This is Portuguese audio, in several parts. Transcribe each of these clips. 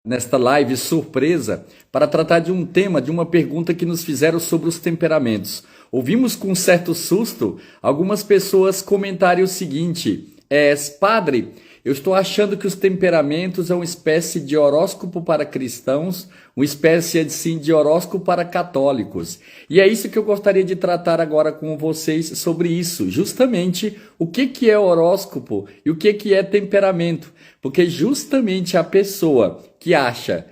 nesta live surpresa para tratar de um tema, de uma pergunta que nos fizeram sobre os temperamentos. Ouvimos com um certo susto algumas pessoas comentarem o seguinte: padre, eu estou achando que os temperamentos é uma espécie de horóscopo para cristãos, uma espécie assim, de horóscopo para católicos. E é isso que eu gostaria de tratar agora com vocês sobre isso, justamente o que é horóscopo e o que é temperamento. Porque justamente a pessoa que acha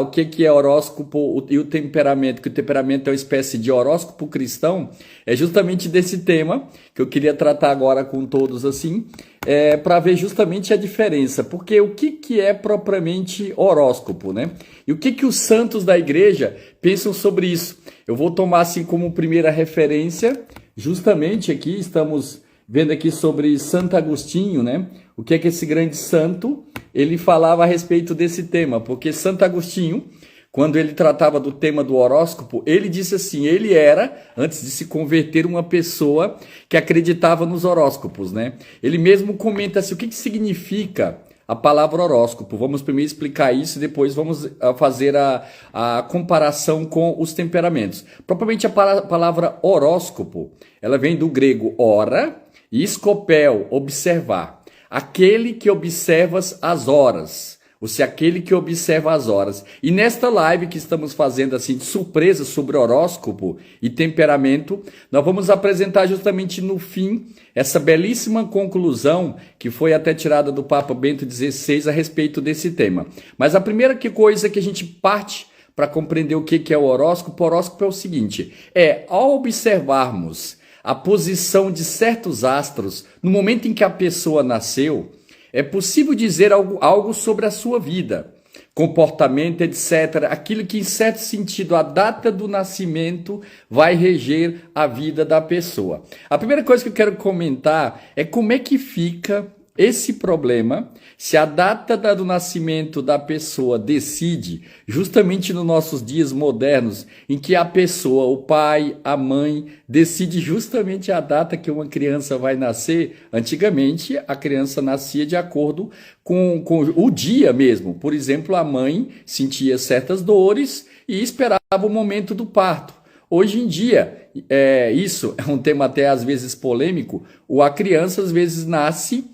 o que é horóscopo e o temperamento, que o temperamento é uma espécie de horóscopo cristão, é justamente desse tema que eu queria tratar agora com todos assim, para ver justamente a diferença, porque o que é propriamente horóscopo, né? E o que os santos da igreja pensam sobre isso? Eu vou tomar assim como primeira referência, justamente aqui estamos vendo aqui sobre Santo Agostinho, né? O que é que esse grande santo, ele falava a respeito desse tema, porque Santo Agostinho, quando ele tratava do tema do horóscopo, ele disse assim, ele era, antes de se converter, uma pessoa que acreditava nos horóscopos, né? Ele mesmo comenta assim, o que significa a palavra horóscopo. Vamos primeiro explicar isso e depois vamos fazer a comparação com os temperamentos. Propriamente a palavra horóscopo, ela vem do grego hora e skopel, observar. Aquele que observa as horas, ou seja, aquele que observa as horas. E nesta live que estamos fazendo assim de surpresa sobre horóscopo e temperamento, nós vamos apresentar justamente no fim essa belíssima conclusão que foi até tirada do Papa Bento XVI a respeito desse tema. Mas a primeira coisa que a gente parte para compreender o que é o horóscopo é o seguinte, ao observarmos a posição de certos astros no momento em que a pessoa nasceu, é possível dizer algo sobre a sua vida, comportamento, etc. Aquilo que, em certo sentido, a data do nascimento vai reger a vida da pessoa. A primeira coisa que eu quero comentar é como é que fica esse problema se a data do nascimento da pessoa decide, justamente nos nossos dias modernos, em que a pessoa, o pai, a mãe, decide justamente a data que uma criança vai nascer. Antigamente, a criança nascia de acordo com o dia mesmo. Por exemplo, a mãe sentia certas dores e esperava o momento do parto. Hoje em dia, isso é um tema até às vezes polêmico, a criança às vezes nasce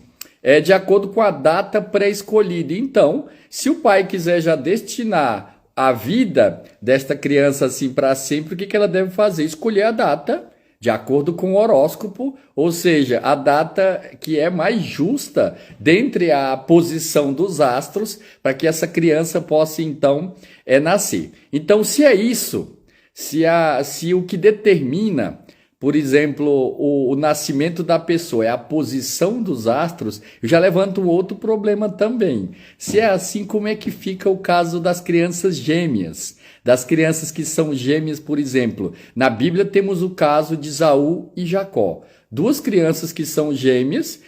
de acordo com a data pré-escolhida. Então, se o pai quiser já destinar a vida desta criança assim para sempre, o que ela deve fazer? Escolher a data de acordo com o horóscopo, ou seja, a data que é mais justa dentre a posição dos astros para que essa criança possa então nascer. Então, se é isso, se o que determina, por exemplo, o nascimento da pessoa é a posição dos astros, eu já levanto um outro problema também. Se é assim, como é que fica o caso das crianças gêmeas? Das crianças que são gêmeas, por exemplo. Na Bíblia temos o caso de Esaú e Jacó. Duas crianças que são gêmeas,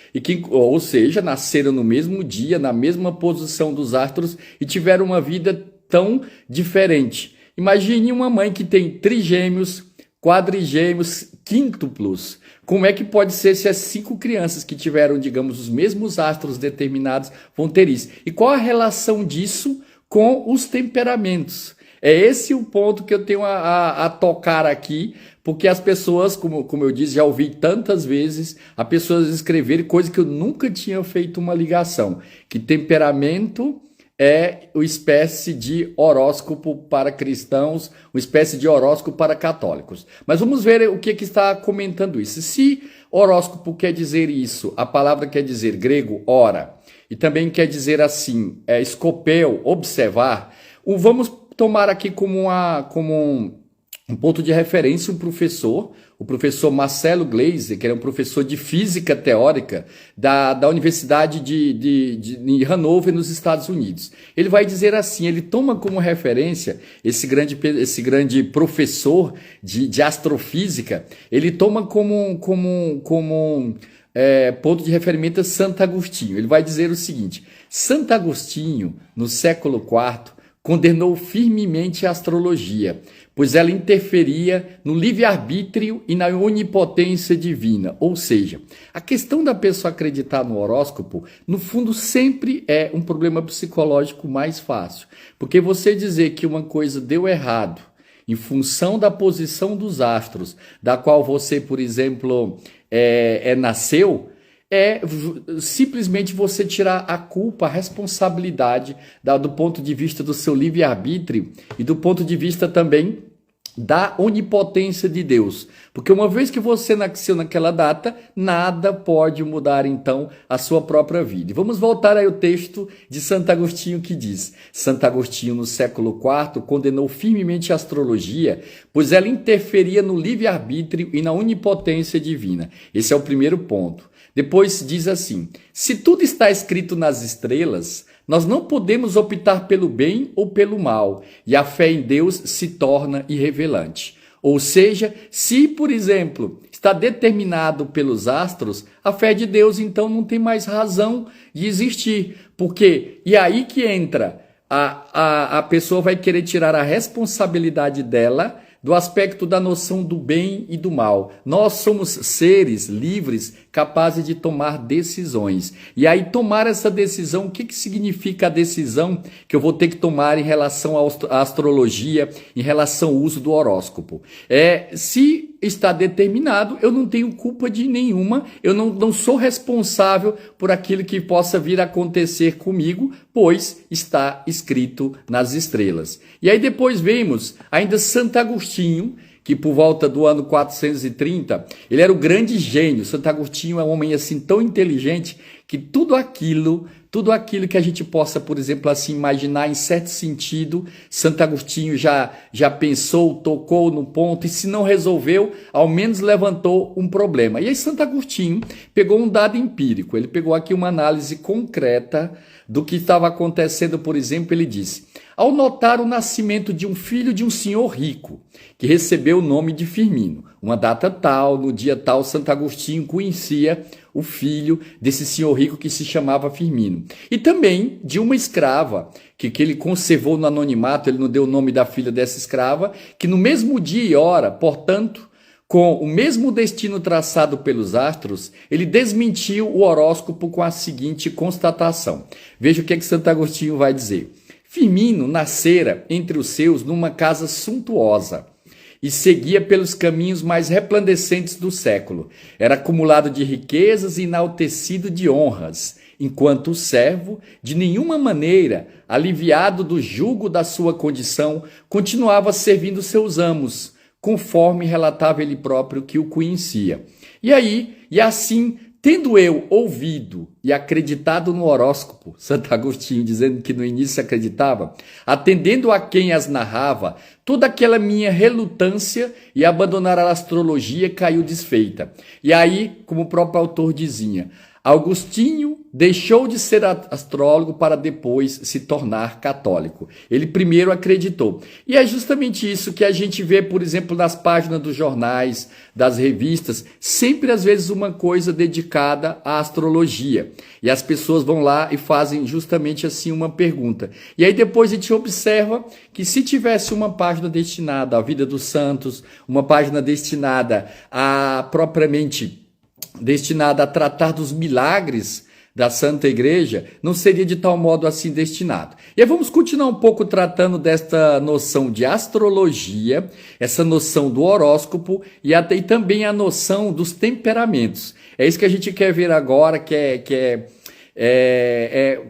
ou seja, nasceram no mesmo dia, na mesma posição dos astros e tiveram uma vida tão diferente. Imagine uma mãe que tem trigêmeos, quadrigêmeos, quíntuplos. Como é que pode ser se as 5 crianças que tiveram, digamos, os mesmos astros determinados vão ter isso? E qual a relação disso com os temperamentos? É esse o ponto que eu tenho a tocar aqui, porque as pessoas, como eu disse, já ouvi tantas vezes, as pessoas escreverem coisas que eu nunca tinha feito uma ligação, que temperamento é uma espécie de horóscopo para cristãos, uma espécie de horóscopo para católicos. Mas vamos ver o que está comentando isso. Se horóscopo quer dizer isso, a palavra quer dizer grego, hora, e também quer dizer assim, skopel, observar, vamos tomar aqui como um ponto de referência o professor Marcelo Gleiser, que era um professor de física teórica da Universidade de Hanover, nos Estados Unidos. Ele vai dizer assim, ele toma como referência esse grande professor de astrofísica, ele toma como ponto de referimento Santo Agostinho. Ele vai dizer o seguinte, Santo Agostinho, no século IV, condenou firmemente a astrologia, pois ela interferia no livre-arbítrio e na onipotência divina. Ou seja, a questão da pessoa acreditar no horóscopo, no fundo, sempre é um problema psicológico mais fácil. Porque você dizer que uma coisa deu errado em função da posição dos astros, da qual você, por exemplo, nasceu, é simplesmente você tirar a culpa, a responsabilidade do ponto de vista do seu livre-arbítrio e do ponto de vista também da onipotência de Deus. Porque uma vez que você nasceu naquela data, nada pode mudar então a sua própria vida. E vamos voltar aí ao texto de Santo Agostinho que diz: Santo Agostinho, no século IV, condenou firmemente a astrologia, pois ela interferia no livre-arbítrio e na onipotência divina. Esse é o primeiro ponto. Depois diz assim: se tudo está escrito nas estrelas, nós não podemos optar pelo bem ou pelo mal, e a fé em Deus se torna irrelevante. Ou seja, se, por exemplo, está determinado pelos astros, a fé de Deus então não tem mais razão de existir. Por quê? E aí que entra, a pessoa vai querer tirar a responsabilidade dela do aspecto da noção do bem e do mal. Nós somos seres livres, capazes de tomar decisões. E aí, tomar essa decisão, o que significa a decisão que eu vou ter que tomar em relação à astrologia, em relação ao uso do horóscopo? Se está determinado, eu não tenho culpa de nenhuma, eu não sou responsável por aquilo que possa vir a acontecer comigo, pois está escrito nas estrelas. E aí depois vemos ainda Santo Agostinho, que por volta do ano 430, ele era o grande gênio. Santo Agostinho é um homem assim tão inteligente que tudo aquilo que a gente possa, por exemplo, assim imaginar em certo sentido, Santo Agostinho já pensou, tocou no ponto, e se não resolveu, ao menos levantou um problema. E aí Santo Agostinho pegou um dado empírico, ele pegou aqui uma análise concreta do que estava acontecendo. Por exemplo, ele disse: ao notar o nascimento de um filho de um senhor rico, que recebeu o nome de Firmino, uma data tal, no dia tal, Santo Agostinho conhecia o filho desse senhor rico que se chamava Firmino. E também de uma escrava, que ele conservou no anonimato, ele não deu o nome da filha dessa escrava, que no mesmo dia e hora, portanto, com o mesmo destino traçado pelos astros, ele desmentiu o horóscopo com a seguinte constatação. Veja o que Santo Agostinho vai dizer. Firmino nascera entre os seus numa casa suntuosa e seguia pelos caminhos mais resplandecentes do século. Era acumulado de riquezas e enaltecido de honras, enquanto o servo, de nenhuma maneira aliviado do jugo da sua condição, continuava servindo seus amos, conforme relatava ele próprio que o conhecia. E assim, tendo eu ouvido e acreditado no horóscopo, Santo Agostinho dizendo que no início acreditava, atendendo a quem as narrava, toda aquela minha relutância e abandonar a astrologia caiu desfeita. E aí, como o próprio autor dizia, Agostinho deixou de ser astrólogo para depois se tornar católico. Ele primeiro acreditou. E é justamente isso que a gente vê, por exemplo, nas páginas dos jornais, das revistas, sempre às vezes uma coisa dedicada à astrologia. E as pessoas vão lá e fazem justamente assim uma pergunta. E aí depois a gente observa que se tivesse uma página destinada à vida dos santos, uma página destinada a tratar dos milagres da Santa Igreja, não seria de tal modo assim destinado. E aí vamos continuar um pouco tratando desta noção de astrologia, essa noção do horóscopo e também a noção dos temperamentos. É isso que a gente quer ver agora,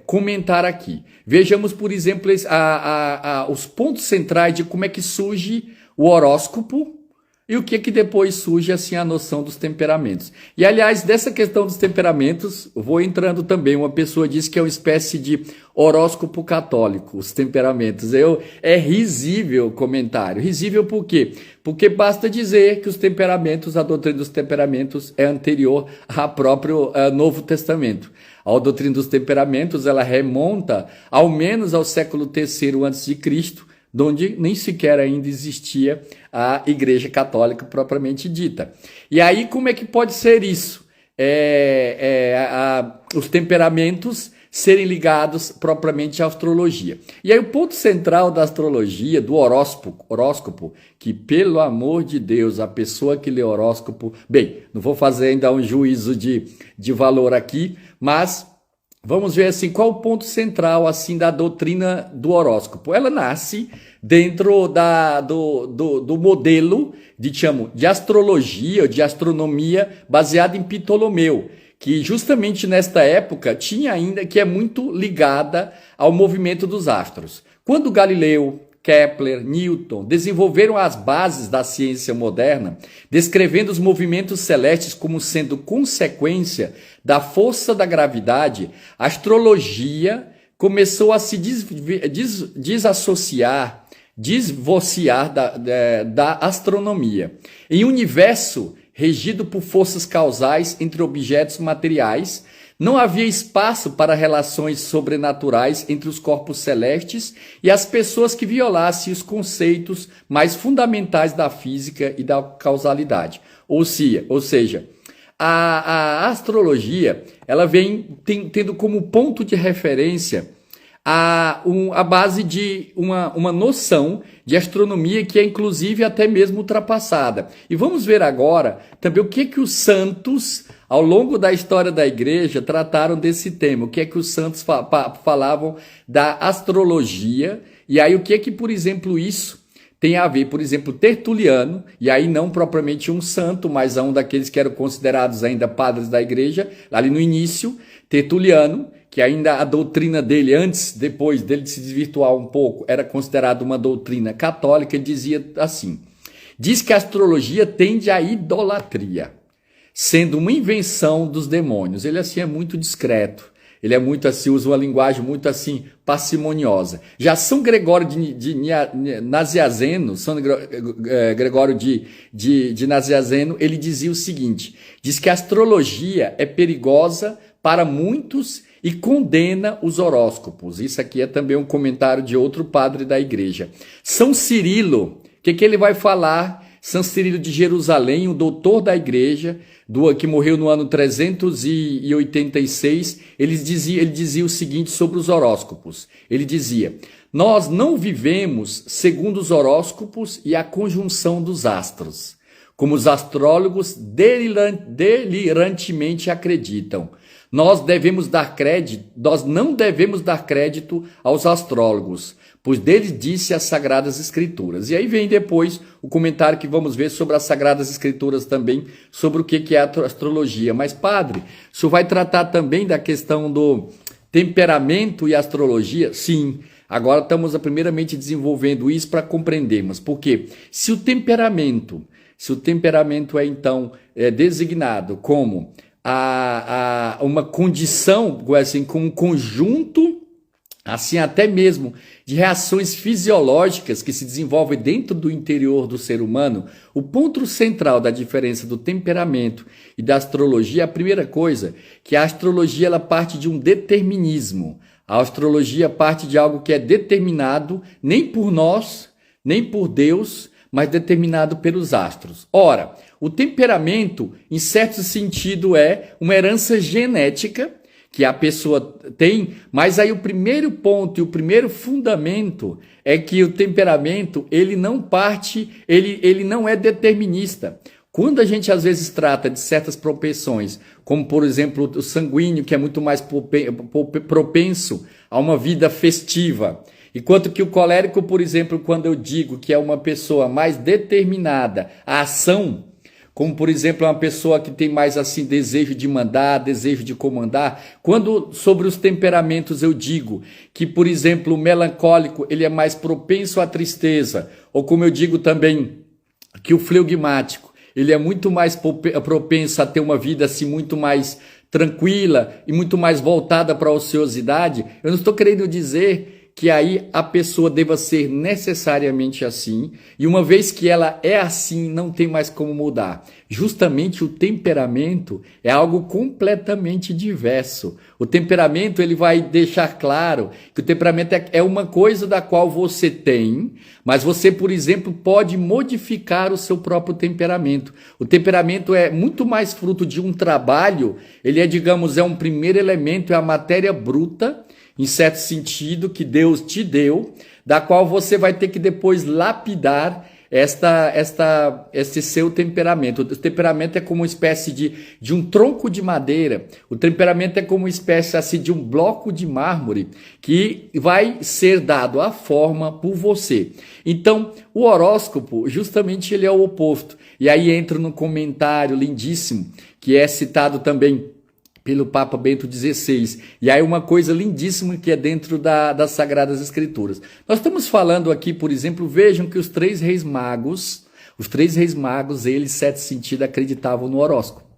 comentar aqui. Vejamos, por exemplo, os pontos centrais de como é que surge o horóscopo, e o que depois surge assim a noção dos temperamentos. E aliás, dessa questão dos temperamentos, vou entrando também. Uma pessoa disse que é uma espécie de horóscopo católico, os temperamentos. É risível o comentário. Risível por quê? Porque basta dizer que os temperamentos, a doutrina dos temperamentos é anterior ao próprio Novo Testamento. A doutrina dos temperamentos, ela remonta ao menos ao século III a.C., onde nem sequer ainda existia a Igreja Católica propriamente dita. E aí, como é que pode ser isso? Os temperamentos serem ligados propriamente à astrologia. E aí o ponto central da astrologia, do horóscopo, que pelo amor de Deus, a pessoa que lê horóscopo, bem, não vou fazer ainda um juízo de valor aqui, mas vamos ver assim, qual o ponto central assim da doutrina do horóscopo. Ela nasce dentro do modelo de astrologia, de astronomia baseado em Ptolomeu, que justamente nesta época tinha ainda, que é muito ligada ao movimento dos astros. Quando Galileu, Kepler, Newton desenvolveram as bases da ciência moderna, descrevendo os movimentos celestes como sendo consequência da força da gravidade, a astrologia começou a se desassociar, desvocear da astronomia. Em um universo regido por forças causais entre objetos materiais, não havia espaço para relações sobrenaturais entre os corpos celestes e as pessoas que violassem os conceitos mais fundamentais da física e da causalidade. Ou seja, a astrologia ela vem tendo como ponto de referência a base de uma noção de astronomia que é inclusive até mesmo ultrapassada. E vamos ver agora também o que os santos, ao longo da história da igreja, trataram desse tema. O que é que os santos falavam da astrologia, e aí o que é que, por exemplo, isso tem a ver, por exemplo, Tertuliano, e aí não propriamente um santo, mas um daqueles que eram considerados ainda padres da igreja, ali no início, Tertuliano, que ainda a doutrina dele, depois dele se desvirtuar um pouco, era considerada uma doutrina católica, dizia assim: diz que a astrologia tende à idolatria, sendo uma invenção dos demônios. Ele assim é muito discreto, ele é muito assim, usa uma linguagem muito assim parcimoniosa. Já São Gregório de Nazianzeno, Gregório de Nazianzeno, ele dizia o seguinte: diz que a astrologia é perigosa para muitos e condena os horóscopos. Isso aqui é também um comentário de outro padre da igreja. São Cirilo, o que ele vai falar? São Cirilo de Jerusalém, o doutor da igreja, que morreu no ano 386, ele dizia o seguinte sobre os horóscopos. Ele dizia: nós não vivemos segundo os horóscopos e a conjunção dos astros, como os astrólogos delirantemente acreditam. Nós não devemos dar crédito aos astrólogos, pois deles disse as Sagradas Escrituras. E aí vem depois o comentário que vamos ver sobre as Sagradas Escrituras também, sobre o que é a astrologia. Mas, padre, o senhor vai tratar também da questão do temperamento e astrologia? Sim. Agora estamos primeiramente desenvolvendo isso para compreendermos. Porque se o temperamento é então designado como uma condição, assim, com um conjunto, assim, até mesmo de reações fisiológicas que se desenvolvem dentro do interior do ser humano, o ponto central da diferença do temperamento e da astrologia, a primeira coisa, que a astrologia ela parte de um determinismo. A astrologia parte de algo que é determinado nem por nós, nem por Deus, mas determinado pelos astros. Ora, o temperamento, em certo sentido, é uma herança genética que a pessoa tem, mas aí o primeiro ponto e o primeiro fundamento é que o temperamento, ele não é determinista. Quando a gente às vezes trata de certas propensões, como por exemplo o sanguíneo, que é muito mais propenso a uma vida festiva, enquanto que o colérico, por exemplo, quando eu digo que é uma pessoa mais determinada à ação, como por exemplo uma pessoa que tem mais assim desejo de mandar, desejo de comandar, quando sobre os temperamentos eu digo que, por exemplo, o melancólico ele é mais propenso à tristeza, ou como eu digo também que o flegmático ele é muito mais propenso a ter uma vida assim muito mais tranquila e muito mais voltada para a ociosidade, eu não estou querendo dizer que aí a pessoa deva ser necessariamente assim, e uma vez que ela é assim, não tem mais como mudar. Justamente o temperamento é algo completamente diverso. O temperamento, ele vai deixar claro que o temperamento é uma coisa da qual você tem, mas você, por exemplo, pode modificar o seu próprio temperamento. O temperamento é muito mais fruto de um trabalho, ele é, digamos, é um primeiro elemento, é a matéria bruta, em certo sentido, que Deus te deu, da qual você vai ter que depois lapidar esse seu temperamento. O temperamento é como uma espécie de um tronco de madeira. O temperamento é como uma espécie assim, de um bloco de mármore que vai ser dado a forma por você. Então, o horóscopo, justamente ele é o oposto. E aí entra no comentário lindíssimo, que é citado também pelo Papa Bento XVI. E aí uma coisa lindíssima que é dentro das Sagradas Escrituras. Nós estamos falando aqui, por exemplo, vejam que os três reis magos, eles, certo sentido, acreditavam no horóscopo,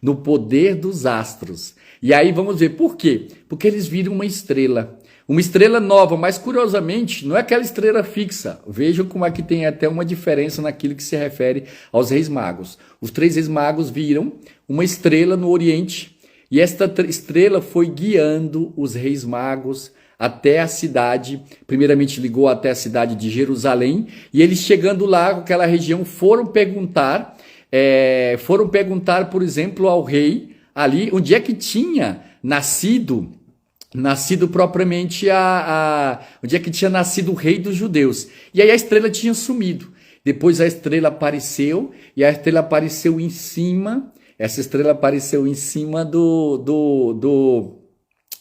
no poder dos astros. E aí vamos ver por quê? Porque eles viram uma estrela nova, mas curiosamente não é aquela estrela fixa. Vejam como é que tem até uma diferença naquilo que se refere aos reis magos. Os três reis magos viram uma estrela no Oriente, e esta estrela foi guiando os reis magos até a cidade, primeiramente ligou até a cidade de Jerusalém, e eles chegando lá, aquela região, foram perguntar, por exemplo, ao rei, ali, onde é que tinha nascido propriamente onde é que tinha nascido o rei dos judeus. E aí a estrela tinha sumido. Depois a estrela apareceu, e a estrela apareceu em cima. Essa estrela apareceu em cima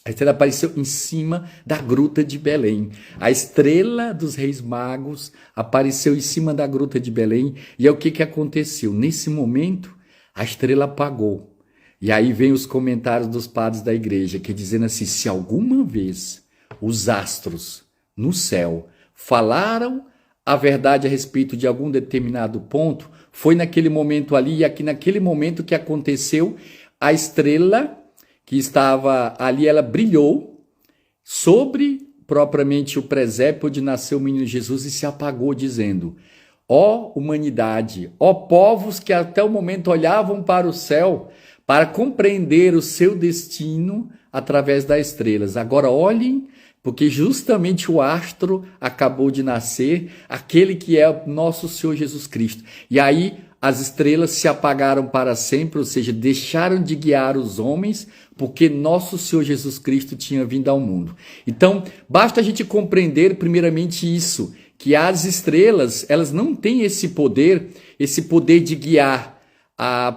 a estrela apareceu em cima da gruta de Belém. A estrela dos reis magos apareceu em cima da gruta de Belém. E é o que aconteceu? Nesse momento, a estrela apagou. E aí vem os comentários dos padres da igreja, que dizendo assim, se alguma vez os astros no céu falaram a verdade a respeito de algum determinado ponto, foi naquele momento ali, e aqui naquele momento que aconteceu, a estrela que estava ali, ela brilhou sobre propriamente o presépio onde nasceu o menino Jesus e se apagou, dizendo, ó humanidade, ó povos que até o momento olhavam para o céu para compreender o seu destino através das estrelas. Agora olhem, porque justamente o astro acabou de nascer, aquele que é o nosso Senhor Jesus Cristo. E aí as estrelas se apagaram para sempre, ou seja, deixaram de guiar os homens, porque nosso Senhor Jesus Cristo tinha vindo ao mundo. Então, basta a gente compreender primeiramente isso, que as estrelas, elas não têm esse poder de guiar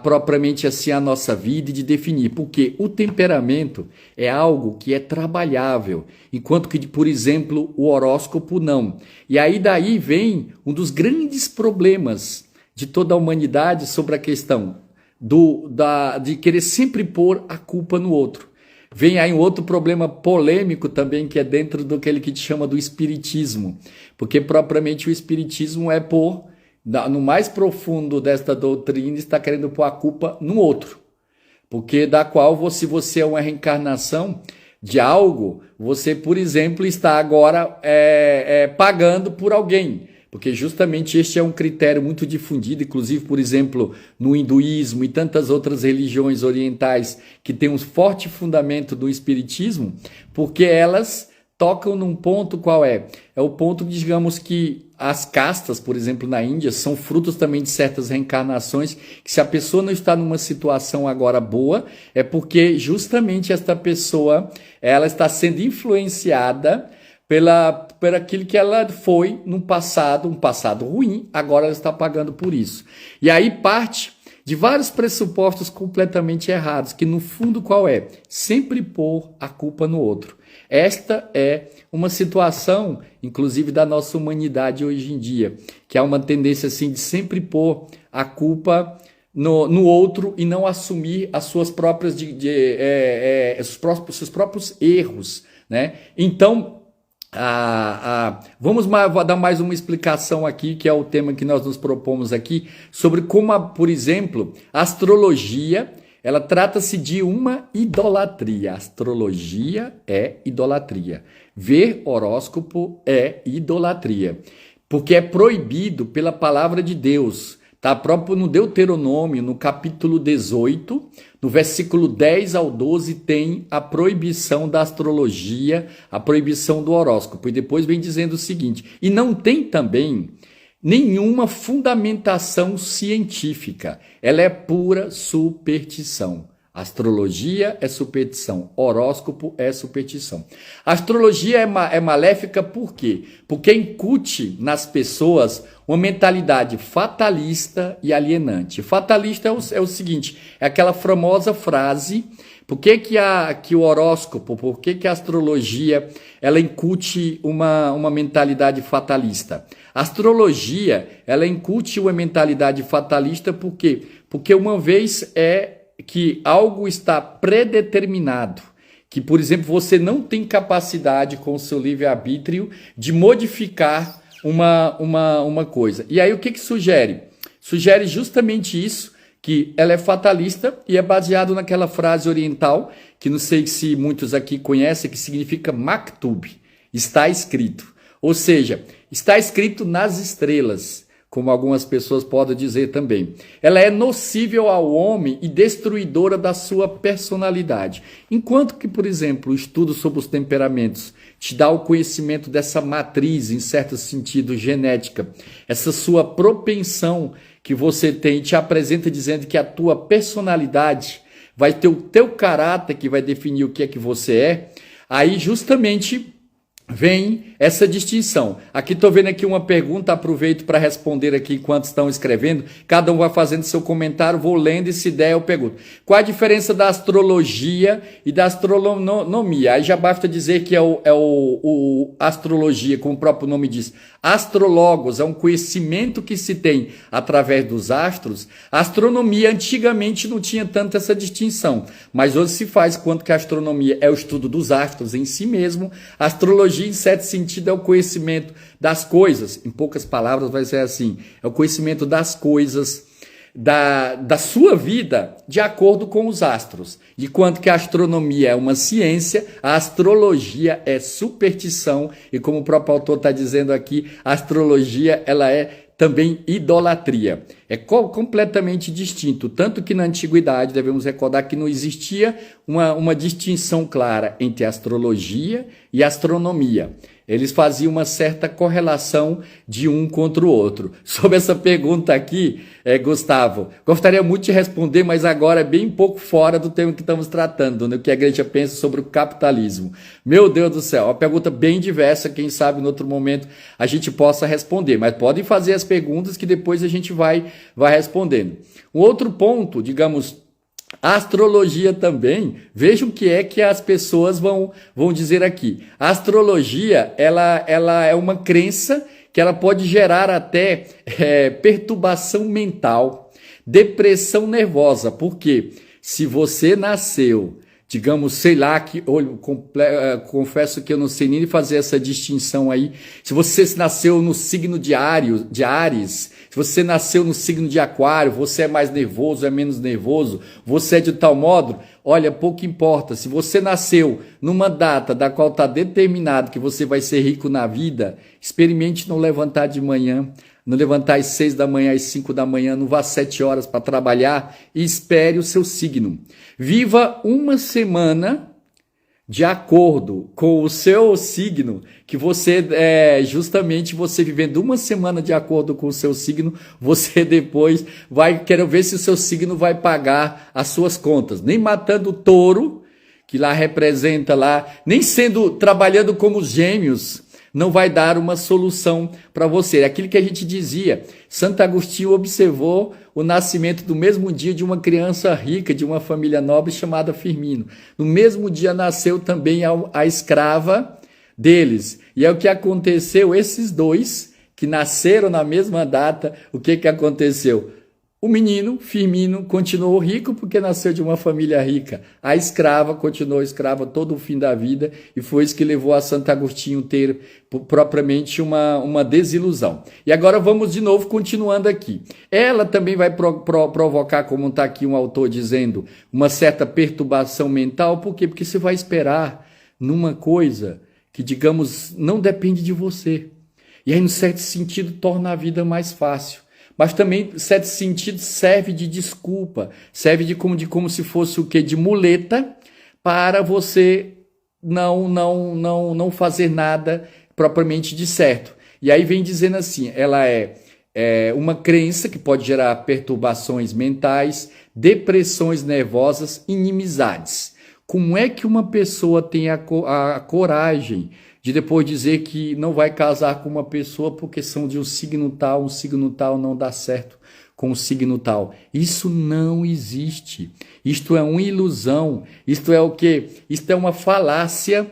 propriamente assim a nossa vida e de definir, porque o temperamento é algo que é trabalhável, enquanto que, por exemplo, o horóscopo não. E aí daí vem um dos grandes problemas de toda a humanidade sobre a questão de querer sempre pôr a culpa no outro. Vem aí um outro problema polêmico também, que é dentro daquele que te chama do espiritismo, porque propriamente o espiritismo é no mais profundo desta doutrina, está querendo pôr a culpa no outro. Porque da qual, se você é uma reencarnação de algo, você, por exemplo, está agora pagando por alguém. Porque justamente este é um critério muito difundido, inclusive, por exemplo, no hinduísmo e tantas outras religiões orientais que têm um forte fundamento do espiritismo, porque elas tocam num ponto qual é? É o ponto, digamos, que as castas, por exemplo, na Índia, são frutos também de certas reencarnações, que se a pessoa não está numa situação agora boa, é porque justamente esta pessoa, ela está sendo influenciada por aquilo que ela foi no passado, um passado ruim, agora ela está pagando por isso. E aí parte de vários pressupostos completamente errados, que no fundo qual é? Sempre pôr a culpa no outro. Esta é uma situação, inclusive, da nossa humanidade hoje em dia, que há uma tendência assim de sempre pôr a culpa no outro e não assumir as suas próprias seus próprios erros, né? Então, vamos dar mais uma explicação aqui, que é o tema que nós nos propomos aqui, sobre como, por exemplo, a astrologia, ela trata-se de uma idolatria. Astrologia é idolatria. Ver horóscopo é idolatria, porque é proibido pela palavra de Deus. Está próprio no Deuteronômio, no capítulo 18, no versículo 10 ao 12, tem a proibição da astrologia, a proibição do horóscopo. E depois vem dizendo o seguinte, e não tem também nenhuma fundamentação científica. Ela é pura superstição. Astrologia é superstição, horóscopo é superstição. A astrologia é maléfica por quê? Porque incute nas pessoas uma mentalidade fatalista e alienante. Fatalista é o seguinte, é aquela famosa frase, por que o horóscopo, por que a astrologia, ela incute uma mentalidade fatalista? A astrologia, ela incute uma mentalidade fatalista por quê? Porque uma vez que algo está predeterminado, que, por exemplo, você não tem capacidade com o seu livre-arbítrio de modificar uma coisa. E aí o que sugere? Sugere justamente isso, que ela é fatalista e é baseado naquela frase oriental, que não sei se muitos aqui conhecem, que significa maktub, está escrito. Ou seja, está escrito nas estrelas, como algumas pessoas podem dizer também. Ela é nocível ao homem e destruidora da sua personalidade. Enquanto que, por exemplo, o estudo sobre os temperamentos te dá o conhecimento dessa matriz, em certo sentido, genética, essa sua propensão que você tem, te apresenta dizendo que a tua personalidade vai ter o teu caráter que vai definir o que é que você é, aí justamente vem essa distinção. Aqui estou vendo aqui uma pergunta, aproveito para responder aqui enquanto estão escrevendo. Cada um vai fazendo seu comentário, vou lendo e se der eu pergunto. Qual a diferença da astrologia e da astronomia? Aí já basta dizer que é o astrologia, como o próprio nome diz. Astrologos é um conhecimento que se tem através dos astros. A astronomia antigamente não tinha tanto essa distinção, mas hoje se faz quanto que a astronomia é o estudo dos astros em si mesmo. A astrologia, em certo sentido, é o conhecimento das coisas. Em poucas palavras vai ser assim, é o conhecimento das coisas, da sua vida de acordo com os astros. Enquanto que a astronomia é uma ciência, a astrologia é superstição e, como o próprio autor está dizendo aqui, a astrologia ela é também idolatria. É completamente distinto, tanto que na antiguidade devemos recordar que não existia uma distinção clara entre astrologia e astronomia. Eles faziam uma certa correlação de um contra o outro. Sobre essa pergunta aqui, Gustavo, gostaria muito de responder, mas agora é bem pouco fora do tema que estamos tratando, né? O que a igreja pensa sobre o capitalismo. Meu Deus do céu, uma pergunta bem diversa, quem sabe em outro momento a gente possa responder, mas podem fazer as perguntas que depois a gente vai respondendo. Um outro ponto, digamos, a astrologia também, vejam o que é que as pessoas vão dizer aqui. A astrologia, ela é uma crença que ela pode gerar até perturbação mental, depressão nervosa. Por quê? Se você nasceu, digamos, sei lá, confesso que eu não sei nem fazer essa distinção aí. Se você nasceu no signo de Áries, se você nasceu no signo de Aquário, você é mais nervoso, é menos nervoso, você é de tal modo, olha, pouco importa. Se você nasceu numa data da qual está determinado que você vai ser rico na vida, experimente não levantar de manhã, não levantar às 6 da manhã, às 5 da manhã, não vá às 7 horas para trabalhar e espere o seu signo. Viva uma semana de acordo com o seu signo, que você, justamente você vivendo uma semana de acordo com o seu signo, você depois quero ver se o seu signo vai pagar as suas contas. Nem matando o touro, que lá representa lá, nem trabalhando como os gêmeos, não vai dar uma solução para você. É aquilo que a gente dizia, Santo Agostinho observou o nascimento do mesmo dia de uma criança rica, de uma família nobre chamada Firmino. No mesmo dia nasceu também a escrava deles. E é o que aconteceu, esses dois que nasceram na mesma data, o que aconteceu? O menino, Firmino, continuou rico porque nasceu de uma família rica. A escrava continuou escrava todo o fim da vida e foi isso que levou a Santo Agostinho ter propriamente uma desilusão. E agora vamos de novo continuando aqui. Ela também vai provocar, como está aqui um autor dizendo, uma certa perturbação mental. Por quê? Porque você vai esperar numa coisa que, digamos, não depende de você. E aí, no certo sentido, torna a vida mais fácil. Mas também, em certo sentido, serve de desculpa, serve de como se fosse o quê? De muleta para você não fazer nada propriamente de certo. E aí vem dizendo assim, ela é uma crença que pode gerar perturbações mentais, depressões nervosas, inimizades. Como é que uma pessoa tem a coragem de depois dizer que não vai casar com uma pessoa porque são de um signo tal não dá certo com o signo tal? Isso não existe. Isto é uma ilusão. Isto é o quê? Isto é uma falácia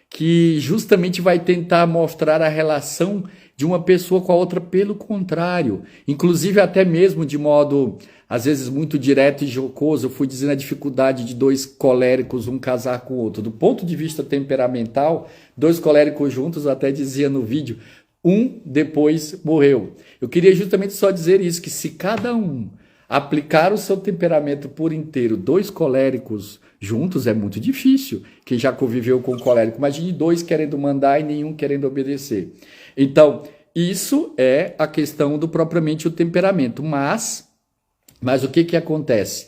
que justamente vai tentar mostrar a relação de uma pessoa com a outra pelo contrário. Inclusive até mesmo de modo, às vezes, muito direto e jocoso, eu fui dizendo a dificuldade de dois coléricos, um casar com o outro. Do ponto de vista temperamental, dois coléricos juntos, eu até dizia no vídeo, um depois morreu. Eu queria justamente só dizer isso, que se cada um aplicar o seu temperamento por inteiro, dois coléricos juntos, é muito difícil. Quem já conviveu com um colérico, imagine dois querendo mandar e nenhum querendo obedecer. Então, isso é a questão do propriamente o temperamento. Mas o que acontece?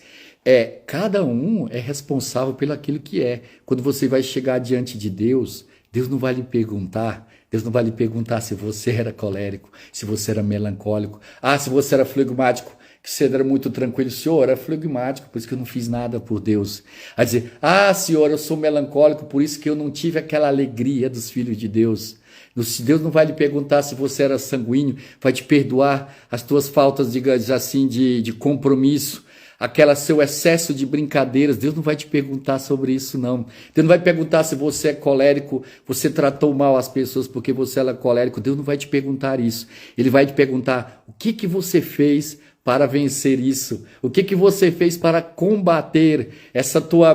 Cada um é responsável pelo aquilo que é. Quando você vai chegar diante de Deus, Deus não vai lhe perguntar. Deus não vai lhe perguntar se você era colérico, se você era melancólico. Se você era flegmático, que você era muito tranquilo. Senhor, era flegmático, por isso que eu não fiz nada por Deus. A dizer, Senhor, eu sou melancólico, por isso que eu não tive aquela alegria dos filhos de Deus. Deus não vai lhe perguntar se você era sanguíneo, vai te perdoar as tuas faltas, digamos assim, de compromisso, aquele seu excesso de brincadeiras. Deus não vai te perguntar sobre isso, não. Deus não vai perguntar se você é colérico, você tratou mal as pessoas porque você era colérico. Deus não vai te perguntar isso. Ele vai te perguntar o que você fez para vencer isso. O que você fez para combater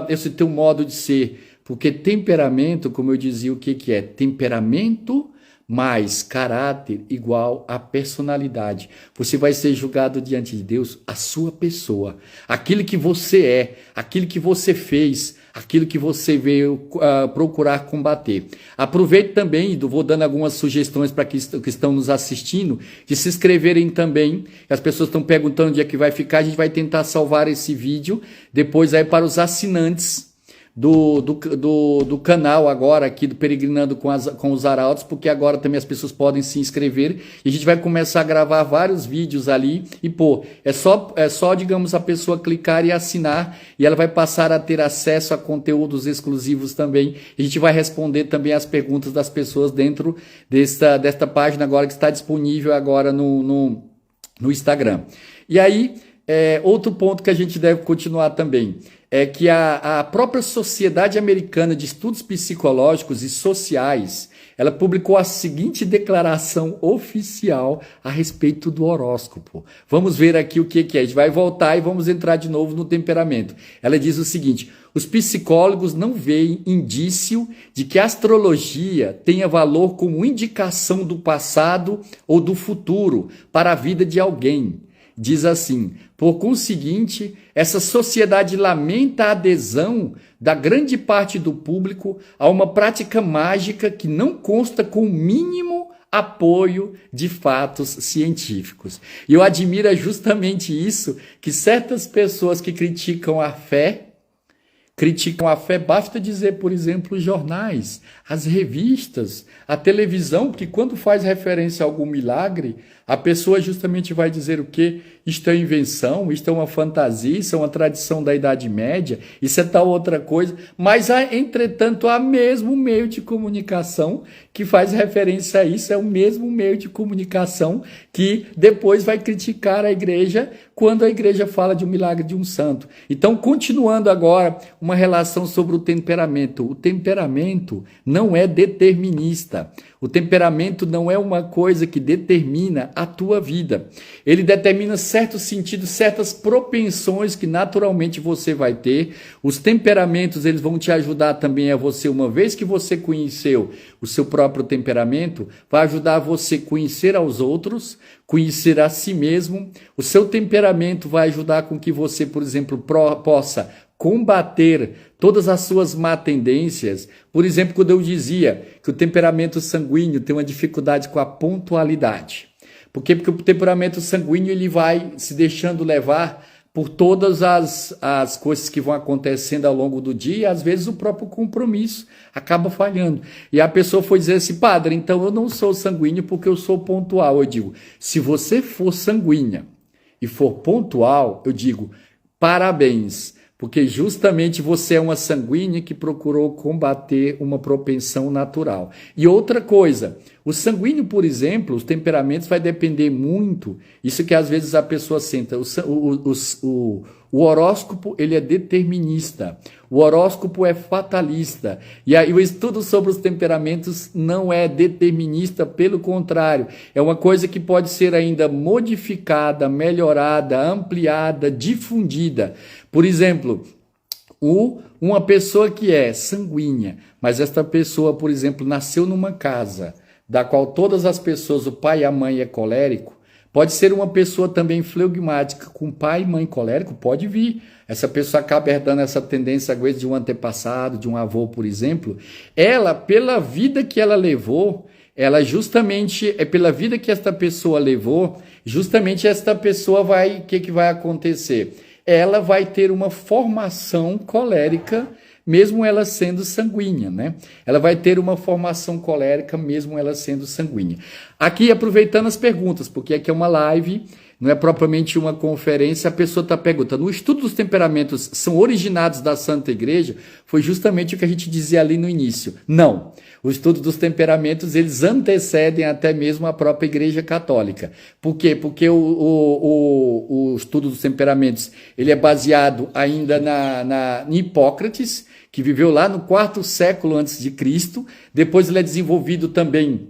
esse teu modo de ser. Porque temperamento, como eu dizia, o que é? Temperamento mais caráter igual a personalidade. Você vai ser julgado diante de Deus a sua pessoa, aquilo que você é, aquilo que você fez, aquilo que você veio procurar combater. Aproveito também, vou dando algumas sugestões para que estão nos assistindo, de se inscreverem também. As pessoas estão perguntando onde é que vai ficar, a gente vai tentar salvar esse vídeo, depois aí para os assinantes do canal agora aqui do Peregrinando com os Arautos, porque agora também as pessoas podem se inscrever e a gente vai começar a gravar vários vídeos ali e é só digamos a pessoa clicar e assinar e ela vai passar a ter acesso a conteúdos exclusivos também. A gente vai responder também as perguntas das pessoas dentro desta página agora que está disponível agora no Instagram. E aí, outro ponto que a gente deve continuar também é que a própria Sociedade Americana de Estudos Psicológicos e Sociais, ela publicou a seguinte declaração oficial a respeito do horóscopo. Vamos ver aqui o que é. A gente vai voltar e vamos entrar de novo no temperamento. Ela diz o seguinte: os psicólogos não veem indício de que a astrologia tenha valor como indicação do passado ou do futuro para a vida de alguém. Diz assim: por conseguinte, essa sociedade lamenta a adesão da grande parte do público a uma prática mágica que não consta com o mínimo apoio de fatos científicos. E eu admiro justamente isso, que certas pessoas que criticam a fé, basta dizer, por exemplo, os jornais, as revistas, a televisão, que quando faz referência a algum milagre, a pessoa justamente vai dizer o quê? Isto é invenção, isto é uma fantasia, isso é uma tradição da Idade Média, isso é tal outra coisa, mas entretanto há mesmo meio de comunicação que faz referência a isso, é o mesmo meio de comunicação que depois vai criticar a igreja quando a igreja fala de um milagre de um santo. Então, continuando agora, uma relação sobre o temperamento. O temperamento não é determinista. O temperamento não é uma coisa que determina a tua vida. Ele determina certos sentidos, certas propensões que naturalmente você vai ter. Os temperamentos, eles vão te ajudar também a você, uma vez que você conheceu o seu próprio temperamento, vai ajudar você a conhecer aos outros, conhecer a si mesmo. O seu temperamento vai ajudar com que você, por exemplo, possa combater todas as suas má tendências. Por exemplo, quando eu dizia que o temperamento sanguíneo tem uma dificuldade com a pontualidade. Por quê? Porque o temperamento sanguíneo ele vai se deixando levar por todas as coisas que vão acontecendo ao longo do dia, e às vezes o próprio compromisso acaba falhando. E a pessoa foi dizer assim, padre, então eu não sou sanguíneo porque eu sou pontual. Eu digo, se você for sanguínea e for pontual, eu digo, parabéns, porque justamente você é uma sanguínea que procurou combater uma propensão natural. E outra coisa, o sanguíneo, por exemplo, os temperamentos vai depender muito, isso que às vezes a pessoa senta, o horóscopo ele é determinista, o horóscopo é fatalista, e aí o estudo sobre os temperamentos não é determinista, pelo contrário, é uma coisa que pode ser ainda modificada, melhorada, ampliada, difundida. Por exemplo, uma pessoa que é sanguínea, mas esta pessoa, por exemplo, nasceu numa casa da qual todas as pessoas, o pai e a mãe é colérico, pode ser uma pessoa também flegmática, com pai e mãe colérico, pode vir. Essa pessoa acaba herdando essa tendência, às vezes, de um antepassado, de um avô, por exemplo. Ela, pela vida que ela levou, ela justamente, é pela vida que esta pessoa levou, justamente esta pessoa vai, o que vai acontecer? Ela vai ter uma formação colérica, mesmo ela sendo sanguínea, né? Ela vai ter uma formação colérica, mesmo ela sendo sanguínea. Aqui, aproveitando as perguntas, porque aqui é uma live, não é propriamente uma conferência, a pessoa está perguntando, o estudo dos temperamentos são originados da Santa Igreja? Foi justamente o que a gente dizia ali no início. Não. O estudo dos temperamentos, eles antecedem até mesmo a própria Igreja Católica. Por quê? Porque o estudo dos temperamentos, ele é baseado ainda em Hipócrates, que viveu lá no 4º século antes de Cristo. Depois ele é desenvolvido também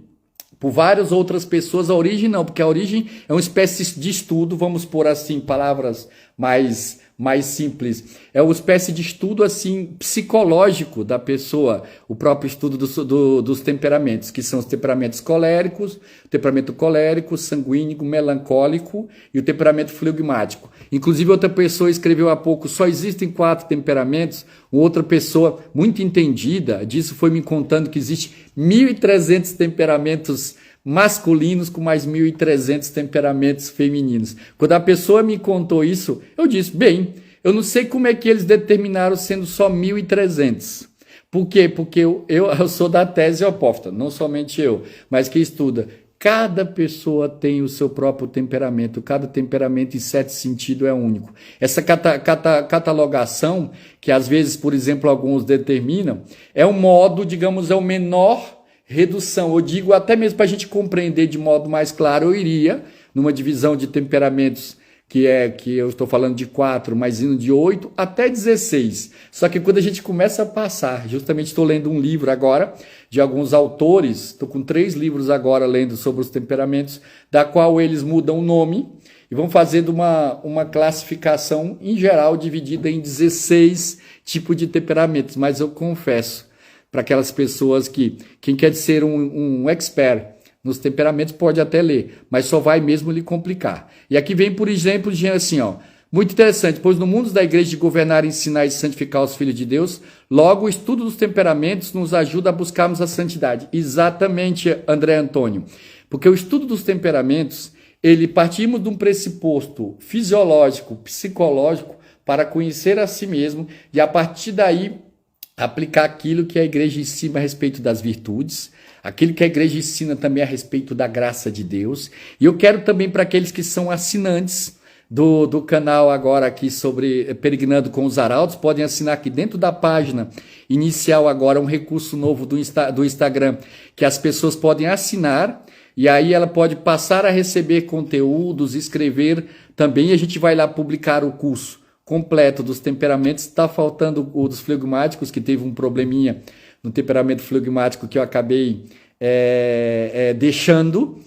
por várias outras pessoas. A origem não, porque a origem é uma espécie de estudo, vamos pôr assim, palavras mais simples, é uma espécie de estudo assim psicológico da pessoa, o próprio estudo dos temperamentos, que são os temperamentos coléricos, o temperamento colérico, sanguíneo, melancólico e o temperamento flegmático. Inclusive outra pessoa escreveu há pouco, só existem 4 temperamentos, outra pessoa muito entendida disso foi me contando que existe 1.300 temperamentos masculinos com mais 1.300 temperamentos femininos. Quando a pessoa me contou isso, eu disse, bem, eu não sei como é que eles determinaram sendo só 1.300. Por quê? Porque eu sou da tese oposta, não somente eu, mas que estuda. Cada pessoa tem o seu próprio temperamento, cada temperamento em certo sentido é único. Essa catalogação, que às vezes, por exemplo, alguns determinam, é um modo, digamos, é o menor redução. Eu digo até mesmo para a gente compreender de modo mais claro, eu iria numa divisão de temperamentos que eu estou falando de 4, mas indo de 8 até 16. Só que quando a gente começa a passar, justamente estou lendo um livro agora de alguns autores, estou com 3 livros agora lendo sobre os temperamentos, da qual eles mudam o nome e vão fazendo uma classificação em geral dividida em 16 tipos de temperamentos, mas eu confesso para aquelas pessoas que quem quer ser um expert nos temperamentos pode até ler, mas só vai mesmo lhe complicar. E aqui vem, por exemplo, assim, ó, muito interessante, pois no mundo da igreja de governar, ensinar e santificar os filhos de Deus, logo o estudo dos temperamentos nos ajuda a buscarmos a santidade. Exatamente, André Antônio, porque o estudo dos temperamentos, partimos de um pressuposto fisiológico, psicológico, para conhecer a si mesmo e a partir daí aplicar aquilo que a igreja ensina a respeito das virtudes, aquilo que a igreja ensina também a respeito da graça de Deus. E eu quero também para aqueles que são assinantes do canal agora aqui sobre Peregrinando com os Arautos, podem assinar aqui dentro da página inicial agora um recurso novo do Instagram, que as pessoas podem assinar, e aí ela pode passar a receber conteúdos, escrever também, e a gente vai lá publicar o curso completo dos temperamentos. Está faltando o dos flegmáticos, que teve um probleminha no temperamento flegmático que eu acabei deixando,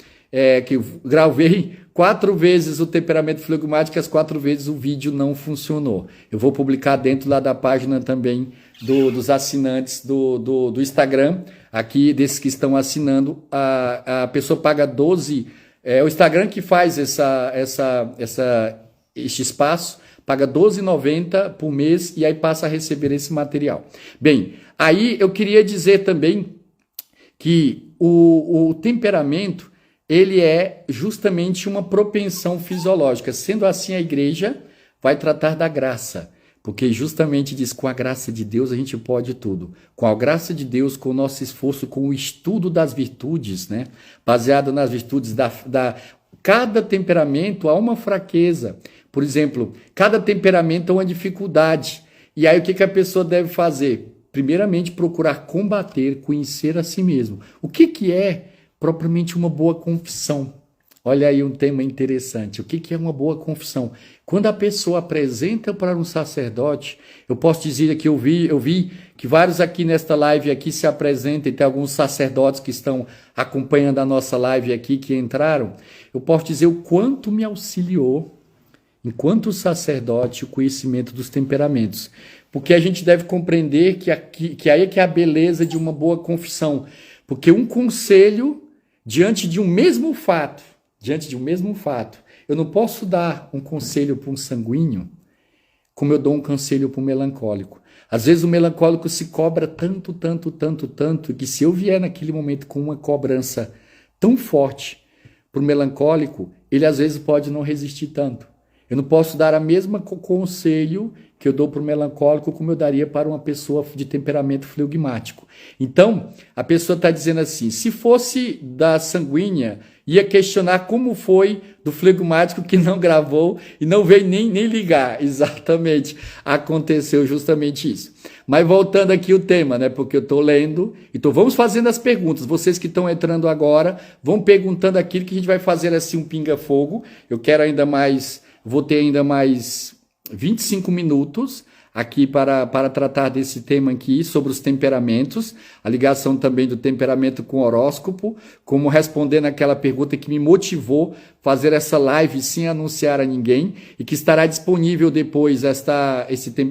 que eu gravei 4 vezes o temperamento flegmático, as 4 vezes o vídeo não funcionou. Eu vou publicar dentro lá da página também dos assinantes do Instagram, aqui desses que estão assinando. A pessoa paga 12, o Instagram que faz este espaço, paga R$12,90 por mês e aí passa a receber esse material. Bem, aí eu queria dizer também que o temperamento, ele é justamente uma propensão fisiológica. Sendo assim, a igreja vai tratar da graça, porque justamente diz, com a graça de Deus a gente pode tudo. Com a graça de Deus, com o nosso esforço, com o estudo das virtudes, né? Baseado nas virtudes cada temperamento há uma fraqueza. Por exemplo, cada temperamento é uma dificuldade. E aí o que a pessoa deve fazer? Primeiramente, procurar combater, conhecer a si mesmo. O que é propriamente uma boa confissão? Olha aí um tema interessante. O que é uma boa confissão? Quando a pessoa apresenta para um sacerdote, eu posso dizer que eu vi que vários aqui nesta live aqui se apresentam, e tem alguns sacerdotes que estão acompanhando a nossa live aqui, que entraram. Eu posso dizer o quanto me auxiliou, enquanto sacerdote, o conhecimento dos temperamentos. Porque a gente deve compreender que aí é que é a beleza de uma boa confissão. Porque um conselho diante de um mesmo fato, eu não posso dar um conselho para um sanguíneo como eu dou um conselho para um melancólico. Às vezes o melancólico se cobra tanto, que se eu vier naquele momento com uma cobrança tão forte para o melancólico, ele às vezes pode não resistir tanto. Eu não posso dar a mesma conselho que eu dou para o melancólico como eu daria para uma pessoa de temperamento flegmático. Então, a pessoa está dizendo assim, se fosse da sanguínea, ia questionar como foi do flegmático que não gravou e não veio nem ligar. Exatamente, aconteceu justamente isso. Mas voltando aqui o tema, né? Porque eu estou lendo, então vamos fazendo as perguntas. Vocês que estão entrando agora, vão perguntando aquilo que a gente vai fazer assim um pinga-fogo. Eu quero ainda mais, vou ter ainda mais 25 minutos aqui para tratar desse tema aqui, sobre os temperamentos, a ligação também do temperamento com o horóscopo, como respondendo aquela pergunta que me motivou fazer essa live sem anunciar a ninguém, e que estará disponível depois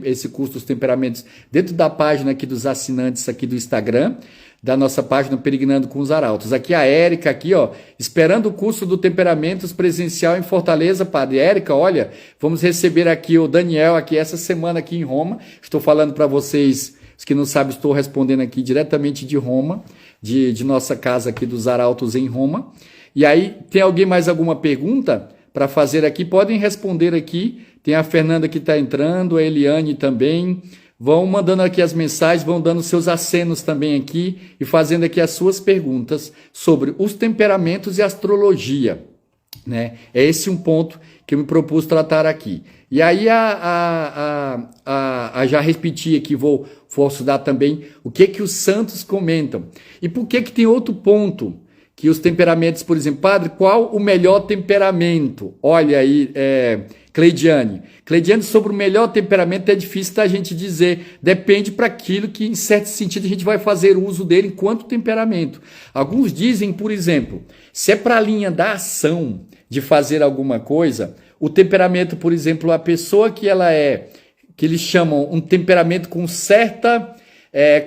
esse curso dos temperamentos dentro da página aqui dos assinantes aqui do Instagram, da nossa página Peregrinando com os Arautos. Aqui a Érica, aqui, ó, esperando o curso do Temperamentos presencial em Fortaleza, Padre. Érica, olha, vamos receber aqui o Daniel aqui essa semana aqui em Roma. Estou falando para vocês, os que não sabem, estou respondendo aqui diretamente de Roma, de nossa casa aqui dos Arautos em Roma. E aí, tem alguém mais alguma pergunta para fazer aqui? Podem responder aqui. Tem a Fernanda que está entrando, a Eliane também. Vão mandando aqui as mensagens, vão dando seus acenos também aqui e fazendo aqui as suas perguntas sobre os temperamentos e astrologia, né? É esse um ponto que eu me propus tratar aqui. E aí já repeti aqui, vou estudar também o que os santos comentam. E por que tem outro ponto que os temperamentos, por exemplo, padre, qual o melhor temperamento? Olha aí, Cleidiane, sobre o melhor temperamento é difícil da gente dizer, depende para aquilo que, em certo sentido, a gente vai fazer uso dele enquanto temperamento. Alguns dizem, por exemplo, se é para a linha da ação, de fazer alguma coisa, o temperamento, por exemplo, a pessoa que eles chamam um temperamento com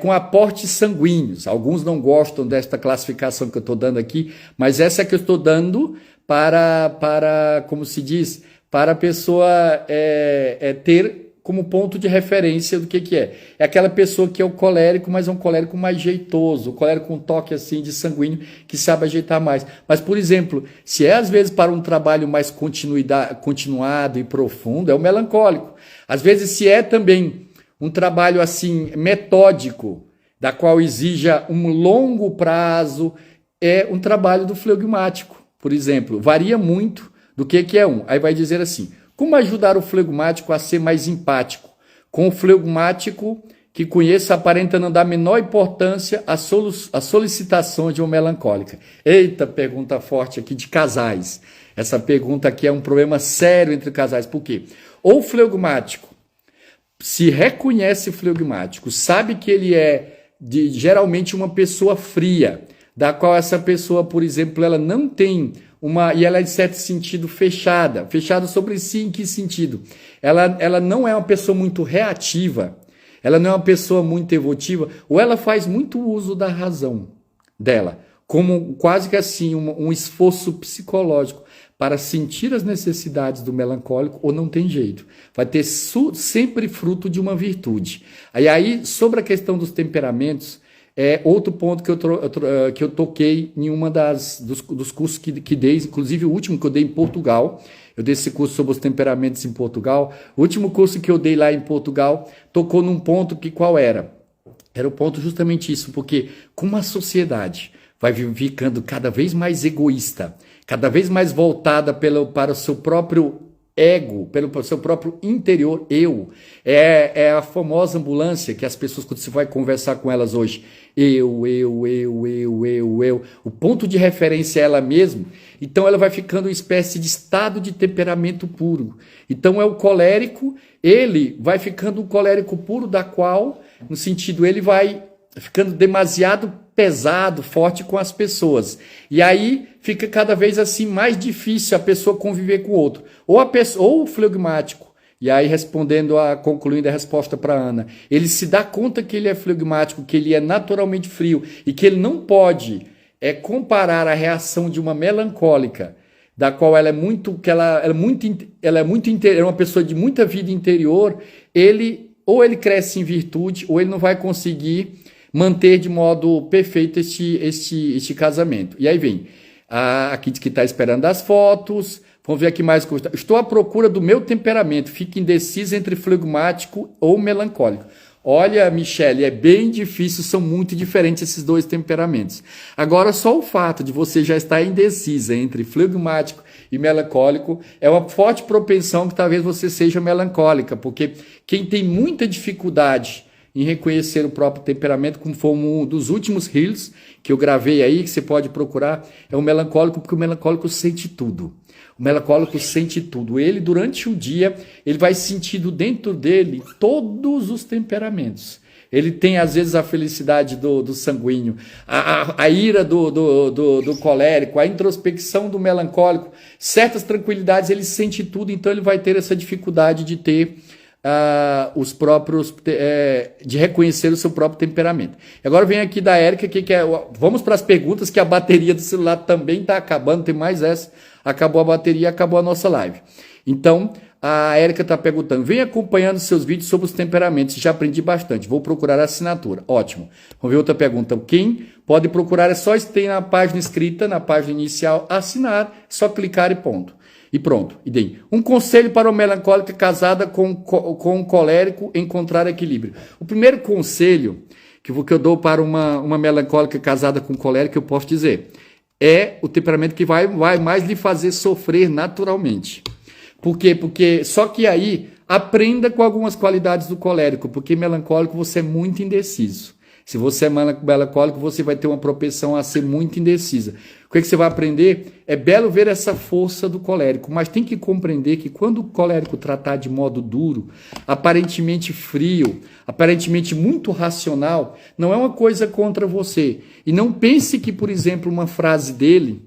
com aportes sanguíneos. Alguns não gostam desta classificação que eu estou dando aqui, mas essa é que eu estou dando para como se diz, para a pessoa ter como ponto de referência do que é. É aquela pessoa que é o colérico, mas é um colérico mais jeitoso, o colérico com um toque assim de sanguíneo, que sabe ajeitar mais. Mas, por exemplo, se é às vezes para um trabalho mais continuado e profundo, é o melancólico. Às vezes, se é também um trabalho assim metódico, da qual exija um longo prazo, é um trabalho do flegmático, por exemplo. Varia muito do que é um. Aí vai dizer assim, Como ajudar o flegmático a ser mais empático? Com o flegmático que conheço aparenta não dar menor importância às solicitações de uma melancólica. Eita, pergunta forte aqui de casais. Essa pergunta aqui é um problema sério entre casais. Por quê? Ou o flegmático se reconhece flegmático, sabe que ele é geralmente uma pessoa fria, da qual essa pessoa, por exemplo, ela não tem e ela é, de certo sentido, fechada sobre si. Em que sentido? Ela não é uma pessoa muito reativa, ela não é uma pessoa muito emotiva, ou ela faz muito uso da razão dela, como quase que assim um esforço psicológico para sentir as necessidades do melancólico, ou não tem jeito. Vai ter sempre fruto de uma virtude. Aí sobre a questão dos temperamentos, é outro ponto que eu toquei em uma dos cursos que dei, inclusive o último que eu dei em Portugal. Eu dei esse curso sobre os temperamentos em Portugal. O último curso que eu dei lá em Portugal tocou num ponto que qual era? Era o ponto justamente isso, porque como a sociedade vai ficando cada vez mais egoísta, cada vez mais voltada para o seu próprio ego, pelo seu próprio interior, eu. É a famosa ambulância que as pessoas, quando você vai conversar com elas hoje, eu. O ponto de referência é ela mesma. Então ela vai ficando uma espécie de estado de temperamento puro. Então é o colérico, ele vai ficando um colérico puro, da qual, no sentido, ele vai ficando demasiado pesado, forte com as pessoas. E aí fica cada vez assim mais difícil a pessoa conviver com o outro. Ou o flegmático, e aí concluindo a resposta para a Ana, ele se dá conta que ele é flegmático, que ele é naturalmente frio e que ele não pode comparar a reação de uma melancólica, da qual ela é uma pessoa de muita vida interior, ou ele cresce em virtude, ou ele não vai conseguir manter de modo perfeito este casamento. E aí vem aqui que está esperando as fotos. Vamos ver aqui mais coisa. Estou à procura do meu temperamento. Fico indeciso entre flegmático ou melancólico. Olha, Michele, é bem difícil, são muito diferentes esses dois temperamentos. Agora, só o fato de você já estar indecisa entre flegmático e melancólico é uma forte propensão que talvez você seja melancólica, porque quem tem muita dificuldade em reconhecer o próprio temperamento, como foi um dos últimos reels que eu gravei aí, que você pode procurar, é o melancólico, porque o melancólico sente tudo. O melancólico sente tudo. Ele, durante o dia, ele vai sentindo dentro dele todos os temperamentos. Ele tem, às vezes, a felicidade do sanguíneo, a ira do colérico, a introspecção do melancólico, certas tranquilidades, ele sente tudo, então ele vai ter essa dificuldade de ter de reconhecer o seu próprio temperamento. Agora vem aqui da Érica, vamos para as perguntas, que a bateria do celular também está acabando, tem mais essa, acabou a bateria, acabou a nossa live. Então, a Érica está perguntando, vem acompanhando seus vídeos sobre os temperamentos, já aprendi bastante, vou procurar a assinatura. Ótimo. Vamos ver outra pergunta. Quem pode procurar, é só ter na página escrita, na página inicial, assinar, só clicar e ponto. E pronto, um conselho para uma melancólica casada com um colérico encontrar equilíbrio. O primeiro conselho que eu dou para uma melancólica casada com colérico, eu posso dizer, é o temperamento que vai mais lhe fazer sofrer naturalmente. Por quê? Porque só que aí aprenda com algumas qualidades do colérico, porque melancólico você é muito indeciso. Se você é melancólico, você vai ter uma propensão a ser muito indecisa. O que você vai aprender? É belo ver essa força do colérico, mas tem que compreender que quando o colérico tratar de modo duro, aparentemente frio, aparentemente muito racional, não é uma coisa contra você. E não pense que, por exemplo, uma frase dele,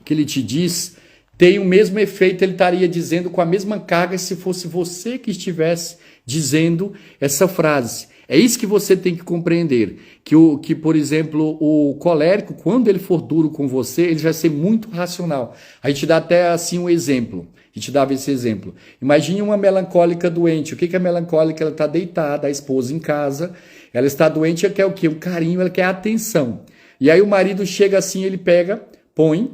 que ele te diz, tem o mesmo efeito, ele estaria dizendo com a mesma carga se fosse você que estivesse dizendo essa frase. É isso que você tem que compreender, que, por exemplo, o colérico, quando ele for duro com você, ele vai ser muito racional. A gente dá até assim um exemplo, a gente dava esse exemplo. Imagine uma melancólica doente. O que é melancólica? Ela está deitada, a esposa em casa, ela está doente, ela quer o quê? O carinho, ela quer a atenção. E aí o marido chega assim, ele pega, põe,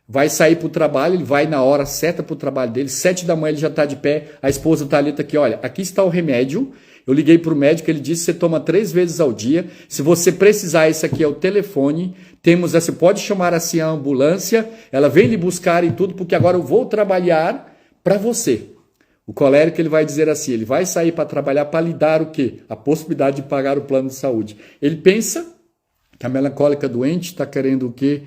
vai sair para o trabalho, ele vai na hora certa para o trabalho dele, 7 da manhã ele já está de pé, a esposa está ali, tá aqui, olha, aqui está o remédio. Eu liguei para o médico, ele disse que você toma 3 vezes ao dia. Se você precisar, esse aqui é o telefone. Você pode chamar assim a ambulância, ela vem lhe buscar e tudo, porque agora eu vou trabalhar para você. O colérico ele vai dizer assim, ele vai sair para trabalhar para lhe dar o quê? A possibilidade de pagar o plano de saúde. Ele pensa que a melancólica doente está querendo o quê?